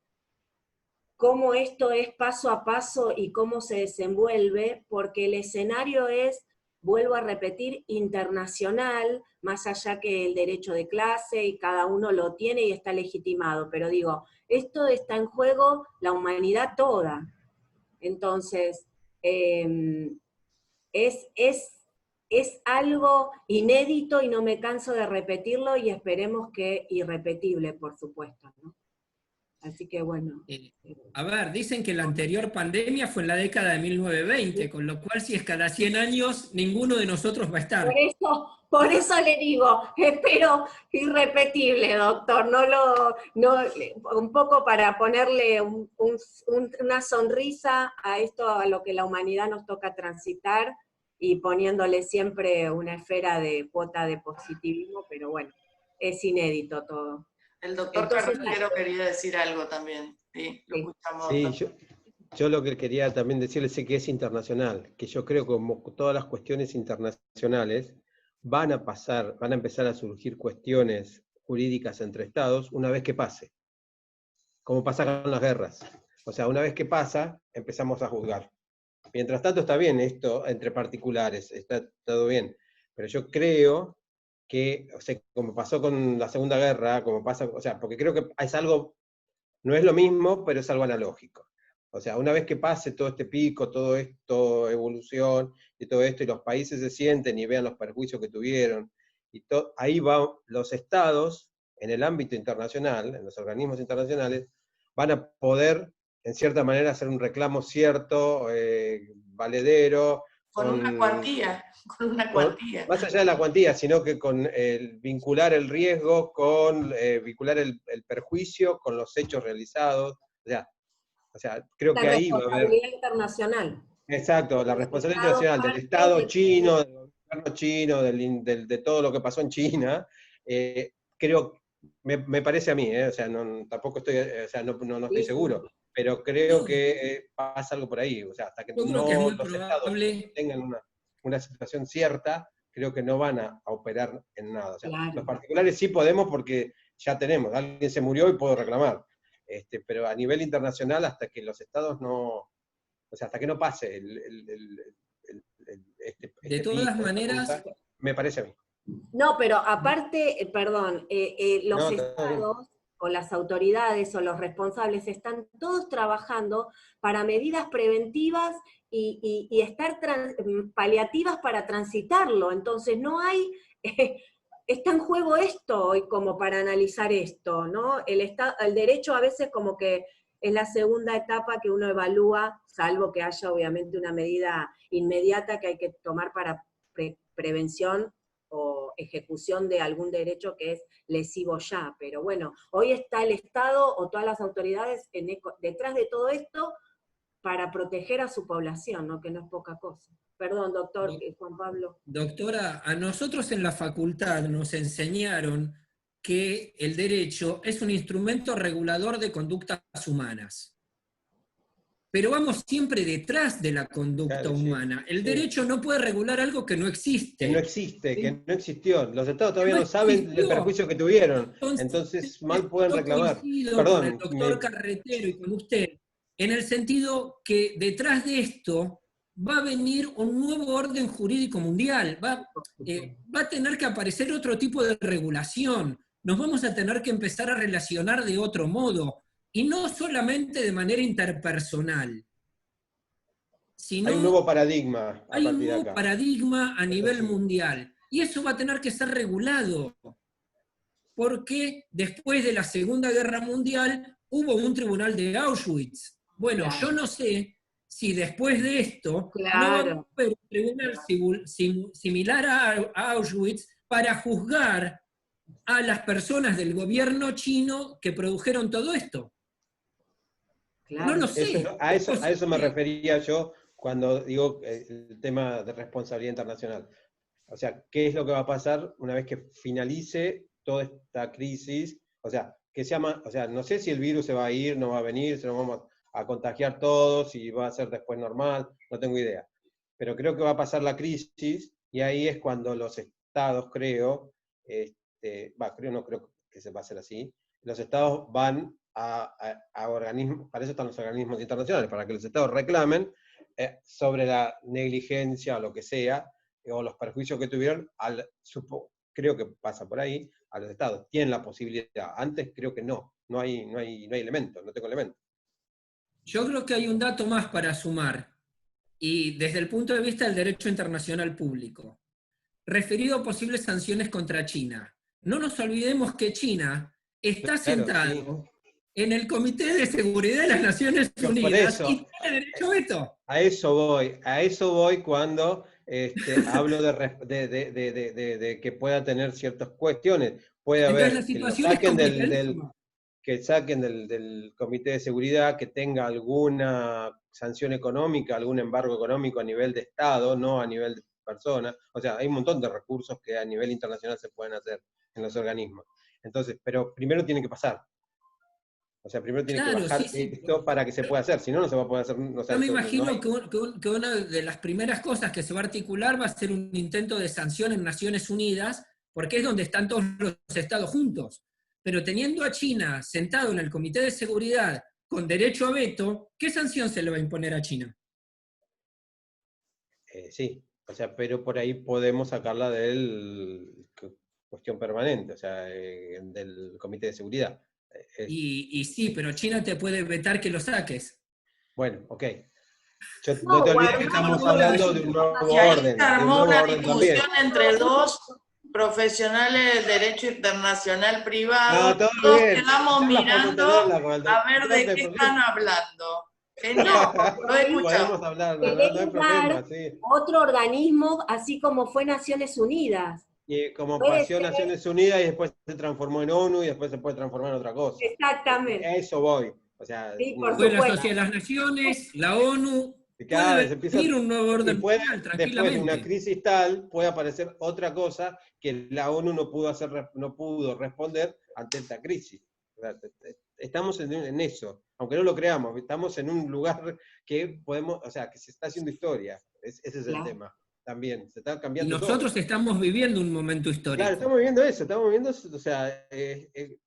cómo esto es paso a paso y cómo se desenvuelve, porque el escenario es, vuelvo a repetir, internacional, más allá que el derecho de clase, y cada uno lo tiene y está legitimado, pero digo, esto está en juego la humanidad toda. Entonces, es algo inédito y no me canso de repetirlo, y esperemos que irrepetible, por supuesto, ¿no? Así que bueno. A ver, dicen que la anterior pandemia fue en la década de 1920, con lo cual si es cada 100 años, ninguno de nosotros va a estar. Por eso le digo, espero irrepetible, doctor, un poco para ponerle una sonrisa a esto, a lo que la humanidad nos toca transitar, y poniéndole siempre una esfera de cuota de positivismo, pero bueno, es inédito todo. El doctor Carpintero quería decir algo también. Sí, lo escuchamos. Sí, yo lo que quería también decirles es que es internacional, que yo creo que como todas las cuestiones internacionales van a empezar a surgir cuestiones jurídicas entre estados una vez que pase, como pasa con las guerras. O sea, una vez que pasa, empezamos a juzgar. Mientras tanto está bien esto entre particulares, está todo bien, pero yo creo que, o sea, como pasó con la Segunda Guerra, o sea, porque creo que es algo, no es lo mismo, pero es algo analógico. O sea, una vez que pase todo este pico, todo esto, evolución, y todo esto, y los países se sienten y vean los perjuicios que tuvieron, ahí van los estados, en el ámbito internacional, en los organismos internacionales, van a poder, en cierta manera, hacer un reclamo cierto, valedero. Con una cuantía. Más allá de la cuantía, sino que con vincular el riesgo, con vincular el perjuicio con los hechos realizados. O sea, creo que ahí va a haber... La responsabilidad internacional. Exacto, la responsabilidad internacional del Estado chino, del gobierno chino, de todo lo que pasó en China. Creo, me parece a mí, o sea, tampoco estoy, o sea, no estoy seguro, pero creo que pasa algo por ahí. O sea, hasta que no los estados tengan una situación cierta, creo que no van a operar en nada. O sea, claro. Los particulares sí podemos porque ya tenemos, alguien se murió y puedo reclamar. Pero a nivel internacional, hasta que los estados no, o sea, hasta que no pase de todas maneras, me parece a mí. No, pero aparte, perdón, los estados o las autoridades o los responsables están todos trabajando para medidas preventivas y estar paliativas para transitarlo. Entonces no hay... está en juego esto hoy como para analizar esto, ¿no? El derecho a veces como que es la segunda etapa que uno evalúa, salvo que haya obviamente una medida inmediata que hay que tomar para prevención o ejecución de algún derecho que es lesivo ya. Pero bueno, hoy está el Estado o todas las autoridades detrás de todo esto para proteger a su población, ¿no? Que no es poca cosa. Perdón, doctor Juan Pablo. Doctora, a nosotros en la facultad nos enseñaron que el derecho es un instrumento regulador de conductas humanas. Pero vamos siempre detrás de la conducta humana. El derecho no puede regular algo que no existe. Que no existe, que no existió. Los estados todavía no saben del perjuicio que tuvieron. Entonces mal pueden reclamar. Perdón, con el doctor Carretero y con usted, en el sentido que detrás de esto va a venir un nuevo orden jurídico mundial. Va a tener que aparecer otro tipo de regulación. Nos vamos a tener que empezar a relacionar de otro modo. Y no solamente de manera interpersonal, sino... Hay un nuevo paradigma. Hay un nuevo paradigma a nivel mundial. Y eso va a tener que ser regulado. Porque después de la Segunda Guerra Mundial hubo un tribunal de Auschwitz. Bueno, yo no sé si después de esto no va a haber un tribunal similar a Auschwitz para juzgar a las personas del gobierno chino que produjeron todo esto. Claro. No lo sé. A eso me refería yo cuando digo el tema de responsabilidad internacional. O sea, ¿qué es lo que va a pasar una vez que finalice toda esta crisis? O sea, no sé si el virus se va a ir, no va a venir, se nos vamos a contagiar todos y va a ser después normal, no tengo idea. Pero creo que va a pasar la crisis y ahí es cuando los estados, creo que se va a hacer así, los estados van a organismos, para eso están los organismos internacionales, para que los estados reclamen sobre la negligencia o lo que sea, o los perjuicios que tuvieron, creo que pasa por ahí, a los estados. Tienen la posibilidad. Antes creo que no hay elementos, no tengo elementos. Yo creo que hay un dato más para sumar, y desde el punto de vista del derecho internacional público, referido a posibles sanciones contra China. No nos olvidemos que China está sentado en el Comité de Seguridad de las Naciones Unidas y tiene derecho a veto. A eso voy cuando hablo de que pueda tener ciertas cuestiones. Puede haber que saquen del Comité de Seguridad, que tenga alguna sanción económica, algún embargo económico a nivel de Estado, no a nivel de persona. O sea, hay un montón de recursos que a nivel internacional se pueden hacer en los organismos. Entonces, pero primero tiene que pasar. O sea, primero tiene que bajar esto para que se pueda hacer, si no, no se va a poder hacer. O sea, yo me imagino que una de las primeras cosas que se va a articular va a ser un intento de sanción en Naciones Unidas, porque es donde están todos los estados juntos. Pero teniendo a China sentado en el Comité de Seguridad con derecho a veto, ¿qué sanción se le va a imponer a China? Sí, o sea, pero por ahí podemos sacarla del cuestión permanente, o sea, del Comité de Seguridad. Y sí, pero China te puede vetar que lo saques. Bueno, ok. No te olvides que estamos hablando de un nuevo orden. Se armó una discusión entre dos profesionales del derecho internacional privado. Todos quedamos mirando a ver de qué están hablando. Lo he escuchado. Podemos hablar, no hay problema, sí. Otro organismo, así como fue Naciones Unidas. Y como pasó Naciones Unidas y después se transformó en ONU y después se puede transformar en otra cosa. Exactamente. A eso voy. O sea, sí, por la Sociedad de las Naciones, la ONU, puede venir un nuevo orden mundial, tranquilamente. Después de una crisis tal, puede aparecer otra cosa que la ONU no pudo responder ante esta crisis. O sea, estamos en eso, aunque no lo creamos, estamos en un lugar que podemos, o sea, que se está haciendo historia. Ese es el tema. También, se está cambiando. Y nosotros estamos viviendo un momento histórico. Claro, estamos viviendo eso, o sea,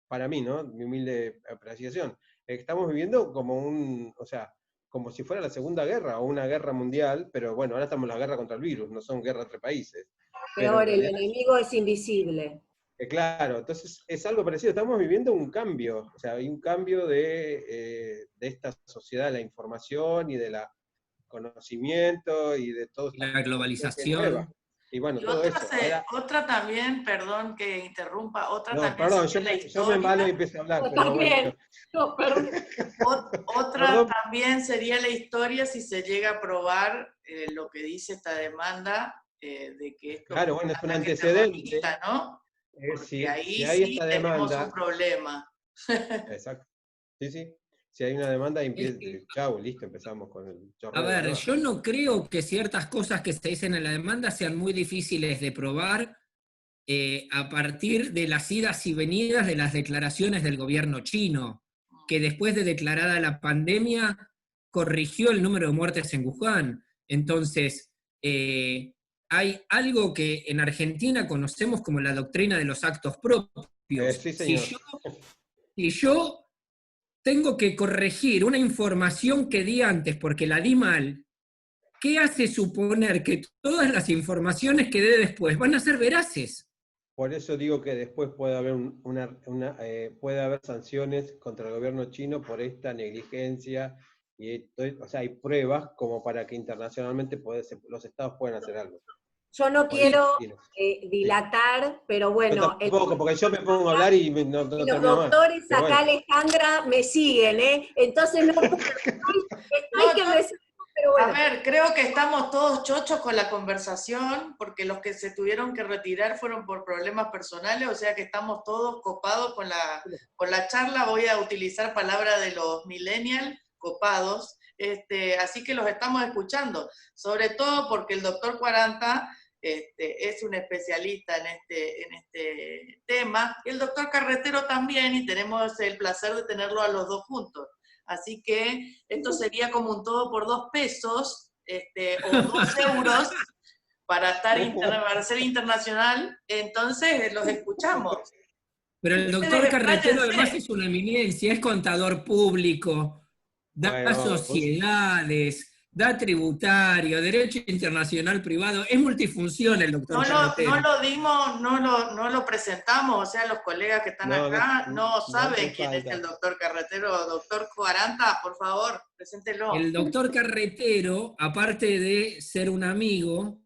para mí, ¿no? Mi humilde apreciación, estamos viviendo como como si fuera la Segunda Guerra o una guerra mundial, pero bueno, ahora estamos en la guerra contra el virus, no son guerras entre países. Peor, el enemigo es invisible. Claro, entonces es algo parecido, estamos viviendo un cambio, o sea, hay un cambio de esta sociedad de la información y de la conocimiento y de todo. La globalización. Y bueno, todo eso. Otra también, perdón que interrumpa, yo me embalo y empiezo a hablar. Otra también sería la historia si se llega a probar lo que dice esta demanda de que esto Claro, bueno, es un ataque antecedente. terrorista, ¿no? Porque Si ahí hay sí esta tenemos demanda, un problema. exacto, sí, sí. Si hay una demanda, Es que, chau, listo, empezamos con el a chorreo de ver, valor. yo no creo que ciertas cosas que se dicen en la demanda sean muy difíciles de probar a partir de las idas y venidas de las declaraciones del gobierno chino, que después de declarada la pandemia corrigió el número de muertes en Wuhan. Entonces, hay algo que en Argentina conocemos como la doctrina de los actos propios. Sí, Si señor. yo tengo que corregir una información que di antes porque la di mal, ¿qué hace suponer que todas las informaciones que dé después van a ser veraces? Por eso digo que después puede haber puede haber sanciones contra el gobierno chino por esta negligencia, o sea, hay pruebas como para que internacionalmente los estados puedan hacer algo. Yo no Por eso, quiero sí. dilatar, pero Yo bueno, tampoco, porque yo me pongo a hablar y no los termino más. doctores Pero acá, bueno. Alejandra, me siguen, ¿eh? Entonces no puedo, estoy que me siguen, pero bueno. A ver, creo que estamos todos chochos con la conversación, porque los que se tuvieron que retirar fueron por problemas personales, o sea que estamos todos copados con la charla. Voy a utilizar palabras de los millennials, copados, así que los estamos escuchando, sobre todo porque el doctor 40 es un especialista en este tema, y el doctor Carretero también, y tenemos el placer de tenerlo a los dos juntos. Así que esto sería como un todo por 2 pesos, o 2 euros, para ser internacional. Entonces los escuchamos. Pero el doctor Carretero además Expláyense. es una eminencia, es contador público, da Bueno, sociedades, da tributario, derecho internacional privado, es multifunción el doctor No Carretero. lo dimos, no lo presentamos, o sea, los colegas que están acá no saben hace quién es falta. el doctor Carretero. Doctor 40, por favor, preséntelo. El doctor Carretero, aparte de ser un amigo,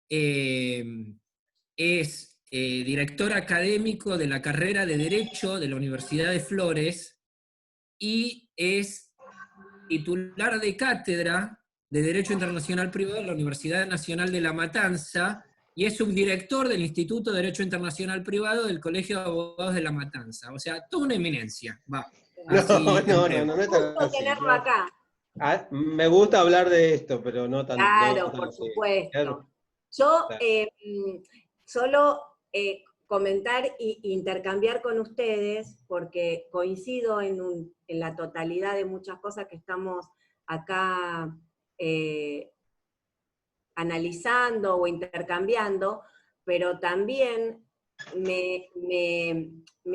es director académico de la carrera de Derecho de la Universidad de Flores y es titular de cátedra de Derecho Internacional Privado en la Universidad Nacional de La Matanza y es subdirector del Instituto de Derecho Internacional Privado del Colegio de Abogados de La Matanza. O sea, toda una eminencia. Va. Así, No es Un tan gusto así. tenerlo acá. Me gusta hablar de esto, pero no tan Claro, por así. supuesto. Yo Claro. solo comentar e intercambiar con ustedes, porque coincido en la totalidad de muchas cosas que estamos acá analizando o intercambiando, pero también me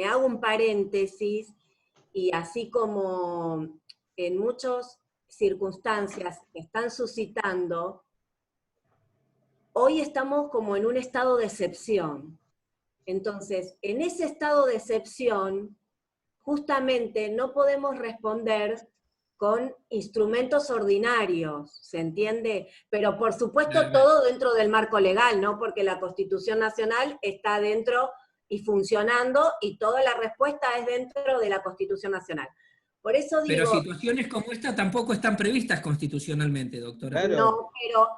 hago un paréntesis y así como en muchas circunstancias que están suscitando, hoy estamos como en un estado de excepción. Entonces, en ese estado de excepción, justamente no podemos responder con instrumentos ordinarios, ¿se entiende? Pero por supuesto todo dentro del marco legal, ¿no? Porque la Constitución Nacional está dentro y funcionando y toda la respuesta es dentro de la Constitución Nacional. Por eso digo... Pero situaciones como esta tampoco están previstas constitucionalmente, doctora. Claro. No, pero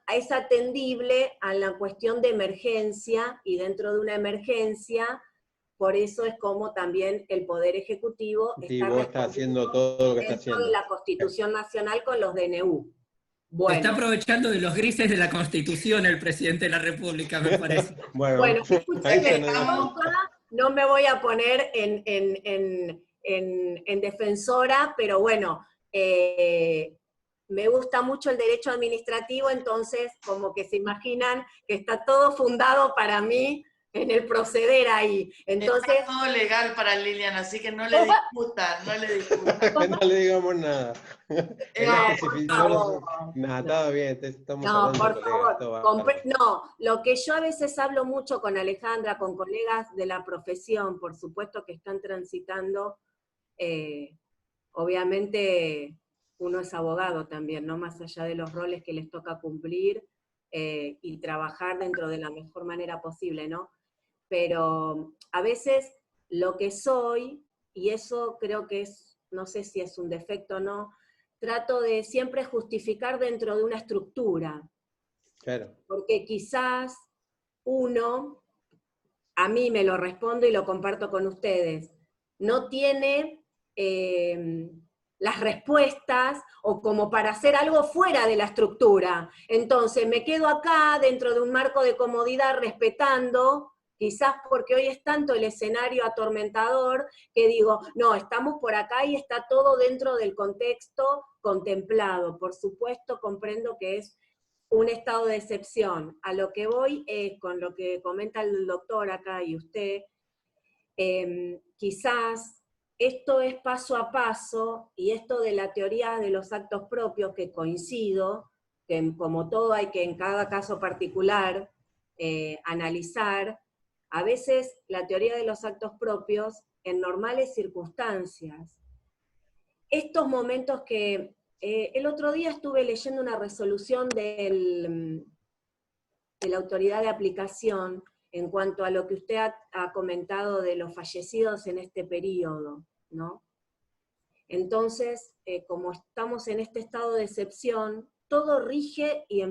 es atendible a la cuestión de emergencia, y dentro de una emergencia, por eso es como también el Poder Ejecutivo está haciendo todo lo que está dentro haciendo. de la Constitución Nacional con los DNU. Bueno, Está aprovechando de los grises de la Constitución el presidente de la República, me parece. Bueno, escúcheme, no me voy a poner en defensora, pero bueno, me gusta mucho el derecho administrativo, entonces como que se imaginan que está todo fundado para mí en el proceder ahí. Entonces, está todo legal para Lilian, así que no le discutan, no le discutan. No le digamos nada. Nada, bien, estamos hablando por de favor, colegas. no, lo que yo a veces hablo mucho con Alejandra, con colegas de la profesión, por supuesto que están transitando, obviamente uno es abogado también, ¿no? Más allá de los roles que les toca cumplir y trabajar dentro de la mejor manera posible, ¿no? Pero a veces lo que soy, y eso creo que es, no sé si es un defecto o no, trato de siempre justificar dentro de una estructura. Claro. Porque quizás uno, a mí me lo respondo y lo comparto con ustedes, no tiene las respuestas o como para hacer algo fuera de la estructura. Entonces me quedo acá dentro de un marco de comodidad respetando, quizás porque hoy es tanto el escenario atormentador que digo, no, estamos por acá y está todo dentro del contexto contemplado. Por supuesto, comprendo que es un estado de excepción. A lo que voy es, con lo que comenta el doctor acá y usted, quizás esto es paso a paso, y esto de la teoría de los actos propios, que coincido, que como todo hay que en cada caso particular analizar, a veces la teoría de los actos propios en normales circunstancias. Estos momentos que el otro día estuve leyendo una resolución de la autoridad de aplicación en cuanto a lo que usted ha comentado de los fallecidos en este periodo, ¿no? Entonces, como estamos en este estado de excepción, todo rige y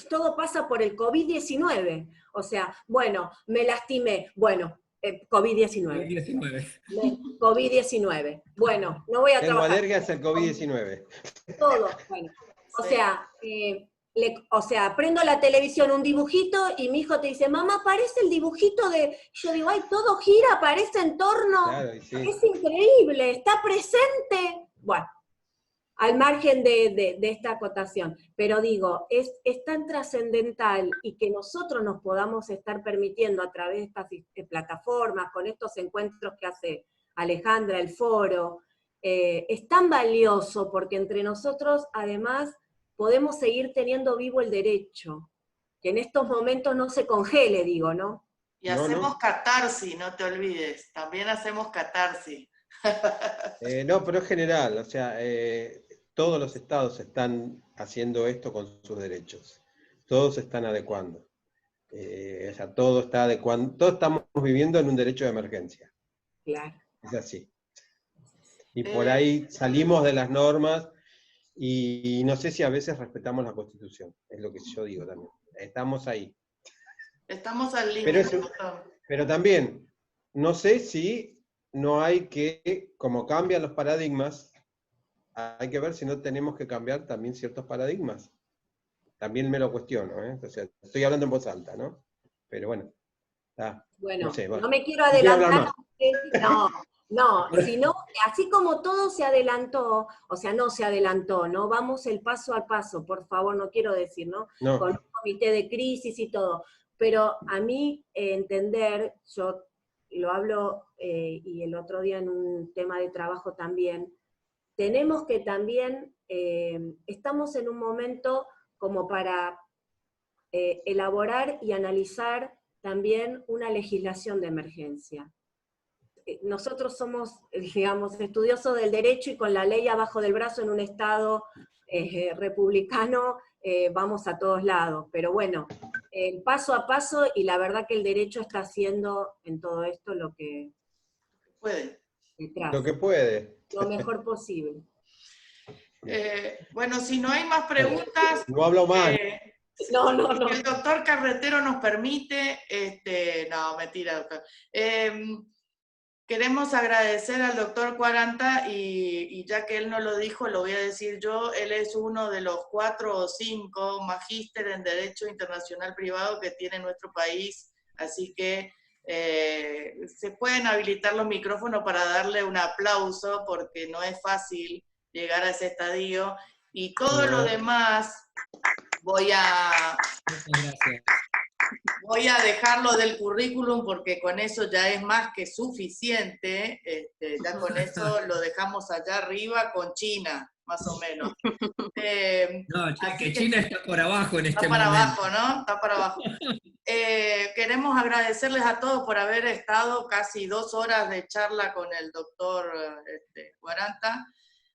todo pasa por el COVID-19. O sea, bueno, me lastimé, bueno, COVID-19. COVID-19. Bueno, no voy a Tengo trabajar. alergias al COVID-19. Todo, bueno. O sea, prendo la televisión, un dibujito, y mi hijo te dice, mamá, parece el dibujito de... Yo digo, ay, todo gira para ese entorno. Claro, y sí. Es increíble, está presente. Bueno, al margen de esta acotación. Pero digo, es tan trascendental, y que nosotros nos podamos estar permitiendo a través de estas plataformas, con estos encuentros que hace Alejandra, el foro, es tan valioso, porque entre nosotros, además, podemos seguir teniendo vivo el derecho, que en estos momentos no se congele, digo, ¿no? Y hacemos catarsis, no te olvides, también hacemos catarsis. No, pero es general, o sea, todos los estados están haciendo esto con sus derechos, todos se están adecuando, o sea, todo está adecuando, todos estamos viviendo en un derecho de emergencia. Claro. Es así. Y por ahí salimos de las normas, y no sé si a veces respetamos la Constitución, es lo que yo digo también. Estamos ahí. Estamos al límite. Pero también, no sé si no hay que, como cambian los paradigmas, hay que ver si no tenemos que cambiar también ciertos paradigmas. También me lo cuestiono, ¿eh? O sea, estoy hablando en voz alta, ¿no? Pero bueno. Bueno, no sé, no me quiero adelantar. No, sino así como todo se adelantó, o sea, no se adelantó, ¿no? Vamos el paso al paso, por favor, no quiero decir, ¿no? Con un comité de crisis y todo. Pero a mí entender, yo lo hablo y el otro día en un tema de trabajo también, tenemos que también, estamos en un momento como para elaborar y analizar también una legislación de emergencia. Nosotros somos, digamos, estudiosos del derecho, y con la ley abajo del brazo en un Estado republicano vamos a todos lados. Pero bueno, paso a paso, y la verdad que el derecho está haciendo en todo esto lo que puede. Lo que puede. Lo mejor posible. Bueno, si no hay más preguntas... No hablo más. No. Si el doctor Carretero nos permite, no, mentira, doctor. Queremos agradecer al doctor Quaranta, y ya que él no lo dijo, lo voy a decir yo. Él es uno de los 4 o 5 magíster en Derecho Internacional Privado que tiene nuestro país, así que se pueden habilitar los micrófonos para darle un aplauso, porque no es fácil llegar a ese estadio, y todo lo demás voy a dejarlo del currículum, porque con eso ya es más que suficiente. Ya con eso lo dejamos allá arriba con China, más o menos. No, que China está por abajo en este momento. Está para abajo, ¿no? Está para abajo. Queremos agradecerles a todos por haber estado casi 2 horas de charla con el doctor Quaranta.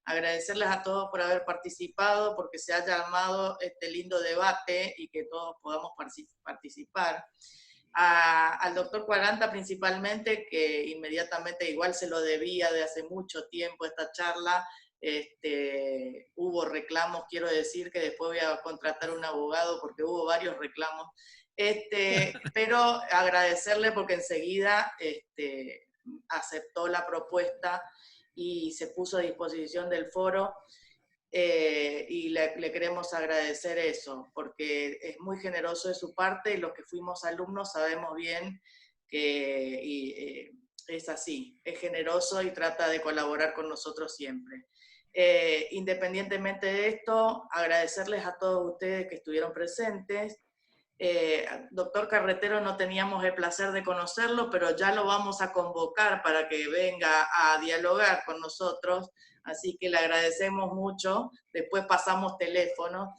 Agradecerles a todos por haber participado, porque se haya armado este lindo debate y que todos podamos participar. Al doctor Quaranta principalmente, que inmediatamente igual se lo debía de hace mucho tiempo esta charla, Hubo reclamos, quiero decir que después voy a contratar un abogado porque hubo varios reclamos, pero agradecerle porque enseguida aceptó la propuesta y se puso a disposición del foro, y le queremos agradecer eso, porque es muy generoso de su parte, y los que fuimos alumnos sabemos bien que es así, es generoso y trata de colaborar con nosotros siempre. Independientemente de esto, agradecerles a todos ustedes que estuvieron presentes. Doctor Carretero no teníamos el placer de conocerlo, pero ya lo vamos a convocar para que venga a dialogar con nosotros, así que le agradecemos mucho. Después pasamos teléfono.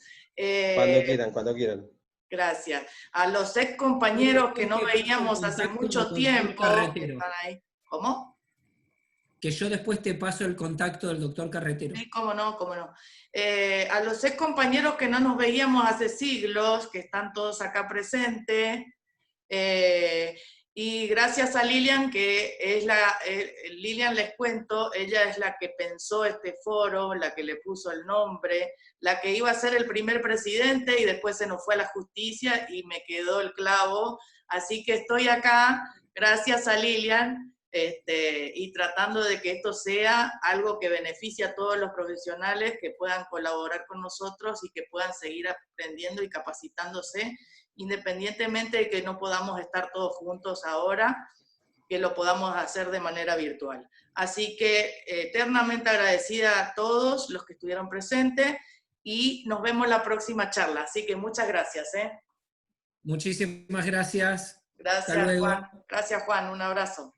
Cuando quieran. Gracias. A los ex compañeros que no veíamos hace mucho tiempo. ¿Cómo? Que yo después te paso el contacto del doctor Carretero. Sí, cómo no, cómo no. A los ex compañeros que no nos veíamos hace siglos, que están todos acá presentes, y gracias a Lilian, que es Lilian, les cuento, ella es la que pensó este foro, la que le puso el nombre, la que iba a ser el primer presidente y después se nos fue a la justicia y me quedó el clavo, así que estoy acá gracias a Lilian, y tratando de que esto sea algo que beneficie a todos los profesionales que puedan colaborar con nosotros y que puedan seguir aprendiendo y capacitándose, independientemente de que no podamos estar todos juntos ahora, que lo podamos hacer de manera virtual. Así que eternamente agradecida a todos los que estuvieron presentes y nos vemos la próxima charla. Así que muchas gracias. Muchísimas gracias. Gracias, Juan. Gracias, Juan. Un abrazo.